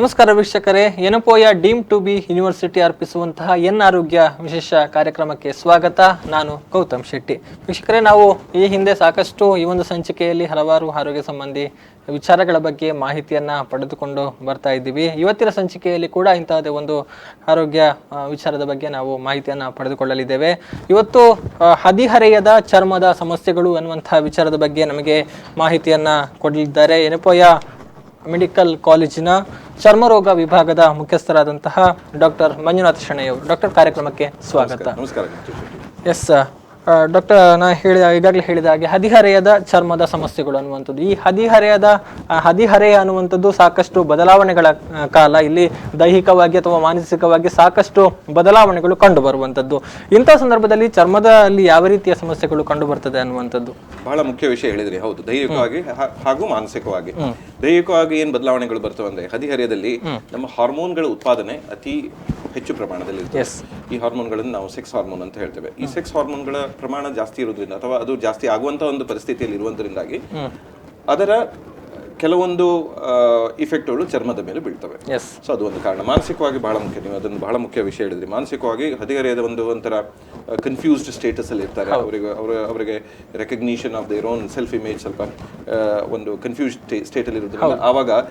ನಮಸ್ಕಾರ ವೀಕ್ಷಕರೇ, Yenepoya deem to be university ಅರ್ಪಿಸುವಂತಹ ಎನ್ ಆರೋಗ್ಯ ವಿಶೇಷ ಕಾರ್ಯಕ್ರಮಕ್ಕೆ ಸ್ವಾಗತ. ನಾನು ಗೌತಮ್ ಶೆಟ್ಟಿ. ವೀಕ್ಷಕರೇ, ನಾವು ಈ ಹಿಂದೆ ಸಾಕಷ್ಟು ಈ ಒಂದು ಸಂಚಿಕೆಯಲ್ಲಿ ಹಲವಾರು ಆರೋಗ್ಯ ಸಂಬಂಧಿ ವಿಚಾರಗಳ ಬಗ್ಗೆ ಮಾಹಿತಿಯನ್ನು ಪಡೆದುಕೊಂಡು ಬರ್ತಾ ಇದ್ದೀವಿ. ಇವತ್ತಿನ ಸಂಚಿಕೆಯಲ್ಲಿ ಕೂಡ ಇಂತಹದೇ ಒಂದು ಆರೋಗ್ಯ ವಿಚಾರದ ಬಗ್ಗೆ ನಾವು ಮಾಹಿತಿಯನ್ನು ಪಡೆದುಕೊಳ್ಳಲಿದ್ದೇವೆ. ಇವತ್ತು ಹದಿಹರೆಯದ ಚರ್ಮದ ಸಮಸ್ಯೆಗಳು ಅನ್ನುವಂತಹ ವಿಚಾರದ ಬಗ್ಗೆ ನಮಗೆ ಮಾಹಿತಿಯನ್ನು ಕೊಡಲಿದ್ದಾರೆ ಯೆನೆಪೋಯ ಮೆಡಿಕಲ್ ಕಾಲೇಜಿನ ಚರ್ಮರೋಗ ವಿಭಾಗದ ಮುಖ್ಯಸ್ಥರಾದಂತಹ ಡಾಕ್ಟರ್ ಮಂಜುನಾಥ್ ಶೆಣೈ ಅವರು. ಡಾಕ್ಟರ್, ಕಾರ್ಯಕ್ರಮಕ್ಕೆ ಸ್ವಾಗತ. ನಮಸ್ಕಾರ. ಎಸ್ ಡಾಕ್ಟರ್, ಈಗಾಗಲೇ ಹೇಳಿದ ಹಾಗೆ ಹದಿಹರೆಯದ ಚರ್ಮದ ಸಮಸ್ಯೆಗಳು ಅನ್ನುವಂಥದ್ದು, ಈ ಹದಿಹರೆಯ ಅನ್ನುವಂಥದ್ದು ಸಾಕಷ್ಟು ಬದಲಾವಣೆಗಳ ಕಾಲ. ಇಲ್ಲಿ ದೈಹಿಕವಾಗಿ ಅಥವಾ ಮಾನಸಿಕವಾಗಿ ಸಾಕಷ್ಟು ಬದಲಾವಣೆಗಳು ಕಂಡು ಬರುವಂಥದ್ದು. ಇಂಥ ಸಂದರ್ಭದಲ್ಲಿ ಚರ್ಮದಲ್ಲಿ ಯಾವ ರೀತಿಯ ಸಮಸ್ಯೆಗಳು ಕಂಡು ಬರ್ತದೆ ಅನ್ನುವಂಥದ್ದು ಬಹಳ ಮುಖ್ಯ ವಿಷಯ ಹೇಳಿದ್ರಿ. ಹೌದು, ದೈಹಿಕವಾಗಿ ಹಾಗೂ ಮಾನಸಿಕವಾಗಿ. ದೈಹಿಕವಾಗಿ ಏನ್ ಬದಲಾವಣೆಗಳು ಬರ್ತವೆ ಅಂದ್ರೆ, ಹದಿಹರೆಯದಲ್ಲಿ ನಮ್ಮ ಹಾರ್ಮೋನ್ಗಳ ಉತ್ಪಾದನೆ ಅತಿ ಹೆಚ್ಚು ಪ್ರಮಾಣದಲ್ಲಿ ಇರ್ತದೆ. ಈ ಹಾರ್ಮೋನ್ಗಳನ್ನು ನಾವು ಸೆಕ್ಸ್ ಹಾರ್ಮೋನ್ ಅಂತ ಹೇಳ್ತೇವೆ. ಈ ಸೆಕ್ಸ್ ಹಾರ್ಮೋನ್ಗಳ ಪ್ರಮಾಣ ಜಾಸ್ತಿ ಇರೋದ್ರಿಂದ ಅಥವಾ ಅದು ಜಾಸ್ತಿ ಆಗುವಂತ ಒಂದು ಪರಿಸ್ಥಿತಿಯಲ್ಲಿ ಇರುವುದರಿಂದಾಗಿ ಅದರ ಕೆಲವೊಂದು ಇಫೆಕ್ಟ್ಗಳು ಚರ್ಮದ ಮೇಲೆ ಬೀಳ್ತವೆ. ಸೊ ಅದು ಒಂದು ಕಾರಣ. ಮಾನಸಿಕವಾಗಿ ಬಹಳ ಮುಖ್ಯ, ನೀವು ಅದನ್ನು ಬಹಳ ಮುಖ್ಯ ವಿಷಯ ಹೇಳಿದ್ರಿ. ಮಾನಸಿಕವಾಗಿ ಹದಿಹರೆಯದ ಒಂಥರ ಕನ್ಫ್ಯೂಸ್ಡ್ ಸ್ಟೇಟಸ್ ಅಲ್ಲಿ ಇರ್ತಾರೆ. ಅವರಿಗೆ recognition of their own self image ಸ್ವಲ್ಪ ಒಂದು ಕನ್ಫ್ಯೂಸ್ಡ್ ಸ್ಟೇಟ್ ಅಲ್ಲಿ ಇರೋದ್ರಿಂದ ಆವಾಗ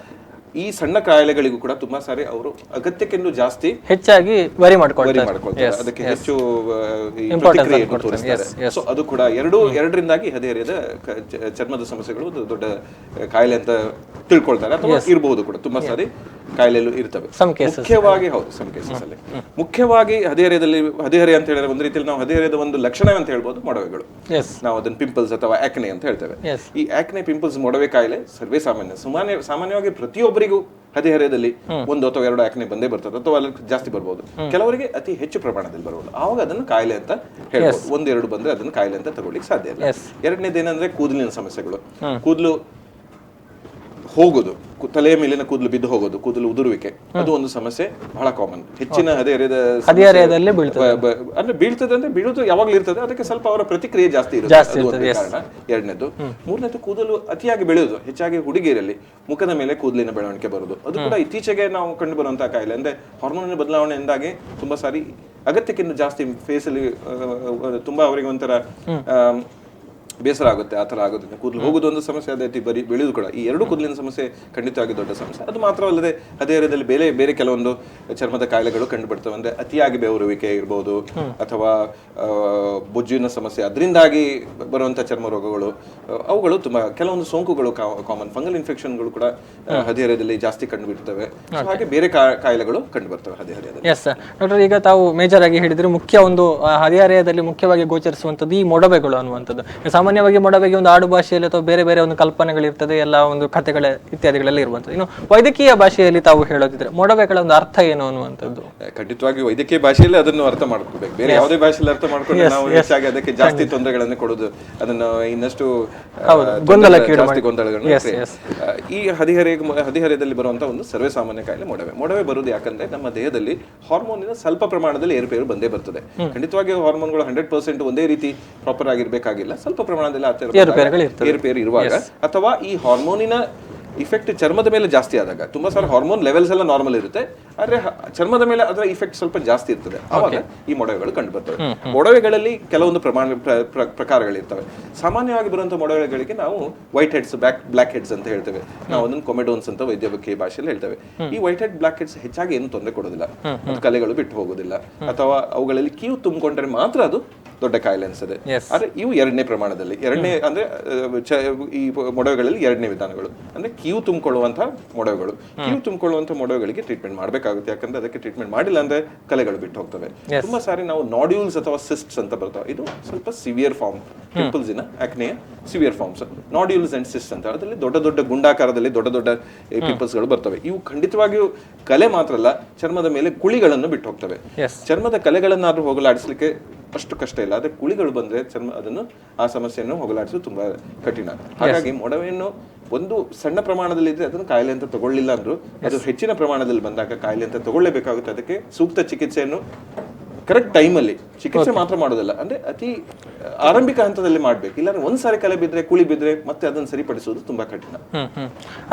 ಈ ಸಣ್ಣ ಕಾಯಿಲೆಗಳಿಗೂ ಕೂಡ ತುಂಬಾ ಸಾರಿ ಅವರು ಅಗತ್ಯಕ್ಕಿಂತ ಜಾಸ್ತಿ ಹೆಚ್ಚಾಗಿ ವರಿ ಮಾಡ್ಕೊಳ್ತಾರೆ. ಅದಕ್ಕೆ ಹೆಚ್ಚು ಪ್ರತಿಕ್ರಿಯೆಯನ್ನು ತೋರಿಸ್ತಾರೆ. ಸೊ ಅದು ಕೂಡ ಎರಡರಿಂದಾಗಿ ಹದಿಹರೆಯದ ಚರ್ಮದ ಸಮಸ್ಯೆಗಳು ದೊಡ್ಡ ಕಾಯಿಲೆ ಅಂತ ತಿಳ್ಕೊಳ್ತಾರೆ, ಅಥವಾ ಇರಬಹುದು ಕೂಡ. ತುಂಬಾ ಸಾರಿ ಕಾಯಿಲೆಗಳು ಇರ್ತವೆ. ಮುಖ್ಯವಾಗಿ ಸಮ್ ಕೇಸಸ್ ಅಲ್ಲಿ ಮುಖ್ಯವಾಗಿ ಹದಿಹರೆಯ ಅಂತ ಹೇಳಿದ್ರೆ ಒಂದು ರೀತಿಯಲ್ಲಿ ನಾವು ಹದಿಹರೆಯದ ಒಂದು ಲಕ್ಷಣ ಅಂತ ಹೇಳ್ಬೋದು ಮೊಡವೆಗಳು. ನಾವು ಅದನ್ನ ಪಿಂಪಲ್ಸ್ ಅಥವಾ ಆಕ್ನೆ ಅಂತ ಹೇಳ್ತೇವೆ. ಈ ಆಕ್ನೆ, ಪಿಂಪಲ್ಸ್, ಮೊಡವೆ ಕಾಯಿಲೆ ಸರ್ವೇ ಸಾಮಾನ್ಯವಾಗಿ ಪ್ರತಿಯೊಬ್ಬರಿಗೂ ಹದಿಹರೆಯದಲ್ಲಿ ಒಂದು ಅಥವಾ ಎರಡು ಆಕ್ನೆ ಬಂದೇ ಬರ್ತದೆ, ಅಥವಾ ಅಲ್ಲಿ ಜಾಸ್ತಿ ಬರ್ಬೋದು. ಕೆಲವರಿಗೆ ಅತಿ ಹೆಚ್ಚು ಪ್ರಮಾಣದಲ್ಲಿ ಬರಬಹುದು. ಆವಾಗ ಅದನ್ನು ಕಾಯಿಲೆ ಅಂತ ಹೇಳ್ಬೋದು. ಒಂದೆರಡು ಬಂದ್ರೆ ಅದನ್ನು ಕಾಯಿಲೆ ಅಂತ ತಗೊಳ್ಳಿಕ್ಕೆ ಸಾಧ್ಯ ಇಲ್ಲ. ಎರಡನೇದೇನಂದ್ರೆ ಕೂದಲಿನ ಸಮಸ್ಯೆಗಳು. ಕೂದಲು ಹೋಗೋದು, ತಲೆಯ ಮೇಲಿನ ಕೂದಲು ಬಿದ್ದು ಹೋಗೋದು, ಕೂದಲು ಉದುರುವಿಕೆ, ಅದು ಒಂದು ಸಮಸ್ಯೆ ಬಹಳ ಕಾಮನ್. ಹೆಚ್ಚಿನ ಹದಿಹರೆಯದಲ್ಲಿ ಅಂದ್ರೆ ಬೀಳ್ತದೆ ಅಂದ್ರೆ ಬೀಳುವುದು ಯಾವಾಗ್ಲೂ ಇರ್ತದೆ. ಅದಕ್ಕೆ ಸ್ವಲ್ಪ ಅವರ ಪ್ರತಿಕ್ರಿಯೆ ಜಾಸ್ತಿ ಇರುತ್ತೆ ಕಾರಣ. ಎರಡನೇದು. ಮೂರನೇದು, ಕೂದಲು ಅತಿಯಾಗಿ ಬೆಳೆಯುವುದು, ಹೆಚ್ಚಾಗಿ ಹುಡುಗಿಯರಲ್ಲಿ ಮುಖದ ಮೇಲೆ ಕೂದಲಿನ ಬೆಳವಣಿಗೆ ಬರುವುದು. ಅದು ಕೂಡ ಇತ್ತೀಚೆಗೆ ನಾವು ಕಂಡು ಬರುವಂತಹ ಕಾಯಿಲೆ. ಅಂದ್ರೆ ಹಾರ್ಮೋನಿನ ಬದಲಾವಣೆಯಿಂದಾಗಿ ತುಂಬಾ ಸಾರಿ ಅಗತ್ಯಕ್ಕಿಂತ ಜಾಸ್ತಿ ಫೇಸ್ ಅಲ್ಲಿ ತುಂಬಾ ಅವರಿಗೆ ಒಂಥರ ಬೇಸರ ಆಗುತ್ತೆ. ಆ ಥರ ಆಗೋದ್ರಿಂದ ಕೂದಲು ಹೋಗೋದು ಒಂದು ಸಮಸ್ಯೆ, ಅದೇ ರೀತಿ ಬೆಳೆಯೋದು ಕೂಡ. ಈ ಎರಡು ಕೂದಲಿನ ಸಮಸ್ಯೆ ಖಂಡಿತವಾಗಿ ದೊಡ್ಡ ಸಮಸ್ಯೆ. ಅದು ಮಾತ್ರವಲ್ಲದೆ ಹದಿಹರೆಯದಲ್ಲಿ ಬೇರೆ ಕೆಲವೊಂದು ಚರ್ಮದ ಕಾಯಿಲೆಗಳು ಕಂಡು ಬರ್ತವೆ. ಅಂದ್ರೆ ಅತಿಯಾಗಿ ಬೆವರುವಿಕೆ ಇರ್ಬೋದು, ಅಥವಾ ಬೊಜ್ಜಿನ ಸಮಸ್ಯೆ, ಅದರಿಂದಾಗಿ ಬರುವಂತಹ ಚರ್ಮ ರೋಗಗಳು, ಅವುಗಳು ತುಂಬಾ. ಕೆಲವೊಂದು ಸೋಂಕುಗಳು ಕಾಮನ್, ಫಂಗಲ್ ಇನ್ಫೆಕ್ಷನ್ಗಳು ಕೂಡ ಹದಿಹರೆಯದಲ್ಲಿ ಜಾಸ್ತಿ ಕಂಡು ಬಿಡ್ತವೆ. ಹಾಗೆ ಬೇರೆ ಕಾಯಿಲೆಗಳು ಕಂಡು ಬರ್ತವೆ ಹದಿಹರೆಯದಲ್ಲಿ. ಎಸ್ ಡಾಕ್ಟರ್, ಈಗ ತಾವು ಮೇಜರ್ ಆಗಿ ಹೇಳಿದ್ರೆ ಮುಖ್ಯ ಒಂದು ಹದಿಹರೆಯದಲ್ಲಿ ಮುಖ್ಯವಾಗಿ ಗೋಚರಿಸುವಂಥದ್ದು ಈ ಮೊಡವೆಗಳು ಅನ್ನುವಂಥದ್ದು. ಸಾಮಾನ್ಯವಾಗಿ ಮೊಡವೆಗೆ ಒಂದು ಆಡು ಭಾಷೆಯಲ್ಲಿ ಅಥವಾ ಬೇರೆ ಒಂದು ಕಲ್ಪನೆಗಳಿರ್ತದೆ, ಎಲ್ಲ ಒಂದು ಕಥೆಗಳ ಇತ್ಯಾದಿಗಳೆಲ್ಲ ಇರುವಂಥದ್ದು. ಇನ್ನು ವೈದ್ಯಕೀಯ ಭಾಷೆಯಲ್ಲಿ ತಾವು ಹೇಳೋದಿದ್ರೆ ಮೊಡವೆಗಳ ಒಂದು ಅರ್ಥ ಏನು ಅನ್ನುವಂಥದ್ದು? ಖಂಡಿತವಾಗಿ ವೈದ್ಯಕೀಯ ಭಾಷೆಯಲ್ಲಿ ಅದನ್ನು ಅರ್ಥ ಮಾಡ್ಕೋಬೇಕು. ಬೇರೆ ಯಾವುದೇ ಭಾಷೆಯಲ್ಲಿ ಅರ್ಥ ಮಾಡ್ಕೊಂಡು ನಾವು ಹೆಚ್ಚಾಗಿ ಅದಕ್ಕೆ ಜಾಸ್ತಿ ತೊಂದರೆಗಳನ್ನು ಕೊಡೋದು, ಅದನ್ನು ಇನ್ನಷ್ಟು ಗೊಂದಲಗಳನ್ನು. ಈ ಹದಿಹರೆಯದಲ್ಲಿ ಬರುವಂತಹ ಒಂದು ಸರ್ವೇ ಸಾಮಾನ್ಯ ಕಾಯಿಲೆ ಮೊಡವೆ ಬರುವುದು ಯಾಕಂದ್ರೆ ನಮ್ಮ ದೇಹದಲ್ಲಿ ಹಾರ್ಮೋನಿನ ಸ್ವಲ್ಪ ಪ್ರಮಾಣದಲ್ಲಿ ಏರುಪೇರು ಬಂದೇ ಬರ್ತದೆ. ಖಂಡಿತವಾಗಿ ಹಾರ್ಮೋನ್ಗಳು 100% ಒಂದೇ ರೀತಿ ಪ್ರಾಪರ್ ಆಗಿರ್ಬೇಕಾಗಿಲ್ಲ. ಸ್ವಲ್ಪ ಪ್ರಮಾಣದಲ್ಲಿ ಏರುಪೇರು ಇರುವಾಗ, ಅಥವಾ ಈ ಹಾರ್ಮೋನಿನ ಇಫೆಕ್ಟ್ ಚರ್ಮದ ಮೇಲೆ ಜಾಸ್ತಿ ಆದಾಗ, ತುಂಬಾ ಸಾರಿ ಹಾರ್ಮೋನ್ ಲೆವೆಲ್ಸ್ ಎಲ್ಲ ನಾರ್ಮಲ್ ಇರುತ್ತೆ, ಆದ್ರೆ ಚರ್ಮದ ಮೇಲೆ ಅದರ ಇಫೆಕ್ಟ್ ಸ್ವಲ್ಪ ಜಾಸ್ತಿ ಇರ್ತದೆ. ಆವಾಗ ಈ ಮೊಡವೆಗಳು ಕಂಡು ಬರ್ತವೆ. ಮೊಡವೆಗಳಲ್ಲಿ ಕೆಲವೊಂದು ಪ್ರಕಾರಗಳಿರ್ತವೆ. ಸಾಮಾನ್ಯವಾಗಿ ಬರುವಂತಹ ಮೊಡವೆಗಳಿಗೆ ನಾವು ವೈಟ್ ಹೆಡ್ಸ್, ಬ್ಲಾಕ್ ಹೆಡ್ಸ್ ಅಂತ ಹೇಳ್ತೇವೆ. ನಾವು ಅದನ್ನು ಕೊಮೆಡೋನ್ಸ್ ಅಂತ ವೈದ್ಯಕೀಯ ಭಾಷೆಯಲ್ಲಿ ಹೇಳ್ತೇವೆ. ಈ ವೈಟ್ ಹೆಡ್, ಬ್ಲಾಕ್ ಹೆಡ್ಸ್ ಹೆಚ್ಚಾಗಿ ಏನು ತೊಂದರೆ ಕೊಡೋದಿಲ್ಲ, ಕಲೆಗಳು ಬಿಟ್ಟು ಹೋಗೋದಿಲ್ಲ, ಅಥವಾ ಅವುಗಳಲ್ಲಿ ಕೀವು ತುಂಬಿಕೊಂಡ್ರೆ ಮಾತ್ರ ಅದು ದೊಡ್ಡ ಕಾಯಿಲೆ ಅನ್ಸದೆ. ಆದ್ರೆ ಇವು ಎರಡನೇ ಪ್ರಮಾಣದಲ್ಲಿ, ಅಂದ್ರೆ ಈ ಮೊಡವೆಗಳಲ್ಲಿ ಎರಡನೇ ವಿಧಾನಗಳು ಅಂದ್ರೆ ಕೀವು ತುಂಬಿಕೊಳ್ಳುವಂತಹ ಮೊಡವೆಗಳು. ಕೀವು ತುಂಬಿಕೊಳ್ಳುವಂತಹ ಮೊಡವೆಗಳಿಗೆ ಟ್ರೀಟ್ಮೆಂಟ್ ಮಾಡಬೇಕಾಗುತ್ತೆ. ಯಾಕಂದ್ರೆ ಅದಕ್ಕೆ ಟ್ರೀಟ್ಮೆಂಟ್ ಮಾಡಿಲ್ಲ ಅಂದ್ರೆ ಕಲೆಗಳು ಬಿಟ್ಟು ಹೋಗ್ತವೆ. ತುಂಬಾ ಸಾರಿ ನಾವು ನಾಡ್ಯೂಲ್ಸ್ ಅಥವಾ ಸಿಸ್ಟ್ಸ್ ಅಂತ ಬರ್ತವೆ. ಇದು ಸ್ವಲ್ಪ ಸಿವಿಯರ್ ಫಾರ್ಮ್, ಪಿಂಪಲ್ಸ್ ಇನ ಆಕ್ನೆಯ ಸಿವಿಯರ್ ಫಾರ್ಮ್ಸ್. ನಾಡ್ಯೂಲ್ಸ್ ಅಂಡ್ ಸಿಸ್ಟ್ಸ್ ಅಂತ, ಅದರಲ್ಲಿ ದೊಡ್ಡ ಗುಂಡಾಕಾರದಲ್ಲಿ ದೊಡ್ಡ ಪಿಂಪಲ್ಸ್ ಗಳು ಬರ್ತವೆ. ಇವು ಖಂಡಿತವಾಗಿಯೂ ಕಲೆ ಮಾತ್ರ ಅಲ್ಲ, ಚರ್ಮದ ಮೇಲೆ ಕುಳಿಗಳನ್ನು ಬಿಟ್ಟು ಹೋಗ್ತವೆ. ಚರ್ಮದ ಕಲೆಗಳನ್ನಾದ್ರೂ ಹೋಗಲಾಡಿಸ್ಲಿಕ್ಕೆ ಅಷ್ಟು ಕಷ್ಟ ಇಲ್ಲ. ಆದ್ರೆ ಕುಳಿಗಳು ಬಂದ್ರೆ ಆ ಸಮಸ್ಯೆಯನ್ನು ಹೋಗಲಾಡಿಸೋದು ತುಂಬಾ ಕಠಿಣ. ಹಾಗಾಗಿ ಮೊಡವೆಯನ್ನು ಒಂದು ಸಣ್ಣ ಪ್ರಮಾಣದಲ್ಲಿ ಇದ್ರೆ ಅದನ್ನು ಕಾಯಿಲೆ ಅಂತ ತಗೊಳ್ಳಿಲ್ಲ ಅಂದ್ರು, ಅದು ಹೆಚ್ಚಿನ ಪ್ರಮಾಣದಲ್ಲಿ ಬಂದಾಗ ಕಾಯಿಲೆ ಅಂತ ತಗೊಳ್ಳೇಬೇಕಾಗುತ್ತೆ. ಅದಕ್ಕೆ ಸೂಕ್ತ ಚಿಕಿತ್ಸೆಯನ್ನು ಕರೆಕ್ಟ್ ಟೈಮಲ್ಲಿ ಚಿಕಿತ್ಸೆ ಮಾತ್ರ ಮಾಡೋದಲ್ಲ, ಅಂದ್ರೆ ಅತಿ ಆರಂಭಿಕ ಹಂತದಲ್ಲಿ ಮಾಡ್ಬೇಕು. ಇಲ್ಲಾಂದ್ರೆ ಒಂದ್ಸಾರಿ ಕಲೆ ಬಿದ್ರೆ ಕುಳಿ ಬಿದ್ರೆ ಮತ್ತೆ ಅದನ್ನ ಸರಿಪಡಿಸೋದು ತುಂಬಾ ಕಠಿಣ.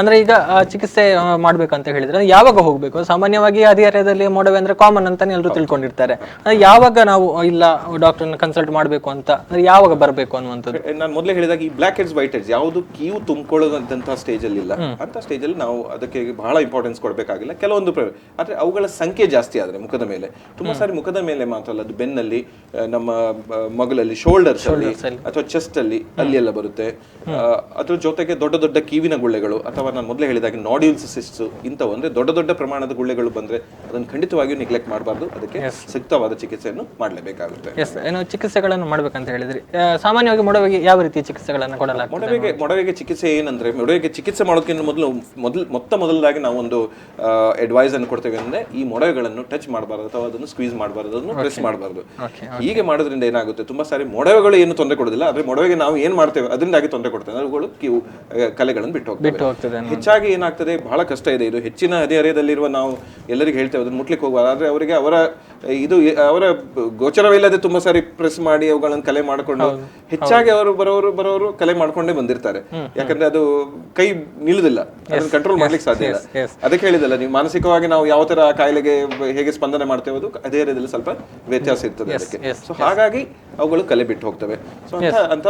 ಅಂದ್ರೆ ಈಗ ಚಿಕಿತ್ಸೆ ಮಾಡ್ಬೇಕಂತ ಹೇಳಿದ್ರೆ ಯಾವಾಗ ಹೋಗ್ಬೇಕು? ಸಾಮಾನ್ಯವಾಗಿ ಹದಿಹರೆಯದಲ್ಲಿ ಮೊಡವೆ ಅಂದ್ರೆ ಕಾಮನ್ ಅಂತಾನೆ ಎಲ್ಲರೂ ತಿಳ್ಕೊಂಡಿರ್ತಾರೆ. ಯಾವಾಗ ನಾವು ಇಲ್ಲ ಡಾಕ್ಟರ್ನ ಕನ್ಸಲ್ಟ್ ಮಾಡ್ಬೇಕು ಅಂತ ಯಾವಾಗ ಬರ್ಬೇಕು ಅನ್ನುವಂಥದ್ದು? ನಾನು ಮೊದಲೇ ಹೇಳಿದಾಗ ಈ ಬ್ಲಾಕ್ ಹೆಡ್ಸ್ ವೈಟ್ ಹೆಡ್ಸ್ ಯಾವುದು ಕೀವು ತುಂಬಿಕೊಳ್ಳೋದಂತಹ ಸ್ಟೇಜ್ ಅಲ್ಲಿ ಇಲ್ಲ. ಅಂತ ಸ್ಟೇಜ್ ಅಲ್ಲಿ ನಾವು ಅದಕ್ಕೆ ಬಹಳ ಇಂಪಾರ್ಟೆನ್ಸ್ ಕೊಡಬೇಕಾಗಿಲ್ಲ. ಕೆಲವೊಂದು ಆದ್ರೆ ಅವುಗಳ ಸಂಖ್ಯೆ ಜಾಸ್ತಿ ಆದ್ರೆ ಮುಖದ ಮೇಲೆ, ತುಂಬಾ ಸಾರಿ ಮುಖದ ಮೇಲೆ ಮಾತ್ರ ಅಲ್ಲ, ಅದು ಬೆನ್ನಲ್ಲಿ, ನಮ್ಮ ಮಗಲಲ್ಲಿ, ಶೋಲ್ಡರ್ಸ್ ಅಲ್ಲಿ ಅಥವಾ ಚೆಸ್ಟ್ ಅಲ್ಲಿ ಅಲ್ಲಿ ಎಲ್ಲ ಬರುತ್ತೆ. ಅದ್ರ ಜೊತೆಗೆ ದೊಡ್ಡ ದೊಡ್ಡ ಕೀವಿನ ಗುಳ್ಳೆಗಳು ಅಥವಾ ನಾನು ಮೊದಲೇ ಹೇಳಿದಾಗ ನಾಡ್ಯೂಲ್ಸ್ ಸಿಸ್ಟ್ಸ್ ಇಂಥವು ಅಂದ್ರೆ ದೊಡ್ಡ ದೊಡ್ಡ ಪ್ರಮಾಣದ ಗುಳ್ಳೆಗಳು ಬಂದ್ರೆ ಅದನ್ನು ಖಂಡಿತವಾಗಿಯೂ ನೆಗ್ಲೆಕ್ಟ್ ಮಾಡಬಾರ್ದು. ಅದಕ್ಕೆ ಸೂಕ್ತವಾದ ಚಿಕಿತ್ಸೆಯನ್ನು ಮಾಡಲೇಬೇಕಾಗುತ್ತೆ. ಏನು ಚಿಕಿತ್ಸೆಗಳನ್ನು ಮಾಡ್ಬೇಕಂತ ಹೇಳಿದ್ರಿ, ಸಾಮಾನ್ಯವಾಗಿ ಮೊಡವೆಗೆ ಯಾವ ರೀತಿಯ ಚಿಕಿತ್ಸೆಗಳನ್ನು ಕೊಡಲಾಗ್ತದೆ? ಮೊಡವೆಗೆ ಚಿಕಿತ್ಸೆ ಏನಂದ್ರೆ, ಮೊಡವೆಗೆ ಚಿಕಿತ್ಸೆ ಮಾಡೋದಕ್ಕಿಂತ ಮೊದಲಾಗಿ ನಾವು ಒಂದು ಅಡ್ವೈಸ್ ಅನ್ನು ಕೊಡ್ತೇವೆ ಅಂದ್ರೆ ಈ ಮೊಡವೆಗಳನ್ನು ಟಚ್ ಮಾಡಬಾರದು ಅಥವಾ ಅದನ್ನು ಸ್ಕ್ವೀಸ್ ಮಾಡಬಾರದು, ಅದನ್ನು ಪ್ರೆಸ್ ಮಾಡಬಾರದು. ಹೀಗೆ ಮಾಡೋದ್ರಿಂದ ಏನಾಗುತ್ತೆ, ತುಂಬಾ ಸಾರಿ ಮೊಡವೆಗಳು ಏನು ತೊಂದರೆ ಕೊಡೋದಿಲ್ಲ, ಆದ್ರೆ ಮೊಡವೆಗೆ ನಾವು ಏನ್ ಮಾಡ್ತೇವೆ ಅದರಿಂದಾಗಿ ತೊಂದರೆ ಕೊಡ್ತೇವೆ, ಅವುಗಳು ಕಲೆಗಳನ್ನು ಬಿಟ್ಟು ಹೋಗ್ತವೆ. ಹೆಚ್ಚಾಗಿ ಏನಾಗ್ತದೆ, ಬಹಳ ಕಷ್ಟ ಇದೆ ಇದು. ಹೆಚ್ಚಿನ ಹದಿಹರೆಯದಲ್ಲಿರುವ ನಾವು ಎಲ್ಲರಿಗೂ ಹೇಳ್ತೇವೆ ಅದನ್ನು ಮುಟ್ಲಿಕ್ಕೆ ಹೋಗಬಾರ್ದು, ಆದ್ರೆ ಅವರಿಗೆ ಅವರ ಗೋಚರವಿಲ್ಲದೆ ತುಂಬಾ ಸಾರಿ ಪ್ರೆಸ್ ಮಾಡಿ ಅವುಗಳನ್ನು ಕಲೆ ಮಾಡಿಕೊಂಡು ಹೆಚ್ಚಾಗಿ ಅವರು ಬರೋರು ಕಲೆ ಮಾಡ್ಕೊಂಡೇ ಬಂದಿರ್ತಾರೆ. ಯಾಕಂದ್ರೆ ಅದು ಕೈ ನಿಲ್ಲುದಿಲ್ಲ, ಅದನ್ನು ಕಂಟ್ರೋಲ್ ಮಾಡ್ಲಿಕ್ಕೆ ಸಾಧ್ಯ ಇಲ್ಲ. ಅದಕ್ಕೆ ಹೇಳಿದಲ್ಲ, ನೀವು ಮಾನಸಿಕವಾಗಿ ನಾವು ಯಾವ ತರ ಕಾಯಿಲೆಗೆ ಹೇಗೆ ಸ್ಪಂದನೆ ಮಾಡ್ತೇವೆ ಅದು ಹದಿಹರೆಯದಲ್ಲಿ ಸ್ವಲ್ಪ ವ್ಯತ್ಯಾಸ ಇರ್ತದೆ ಅದಕ್ಕೆ. ಸೊ ಹಾಗಾಗಿ ಅವುಗಳು ಕಲೆ ಬಿಟ್ಟು ಹೋಗ್ತವೆ. ಸೊ ಅಂತ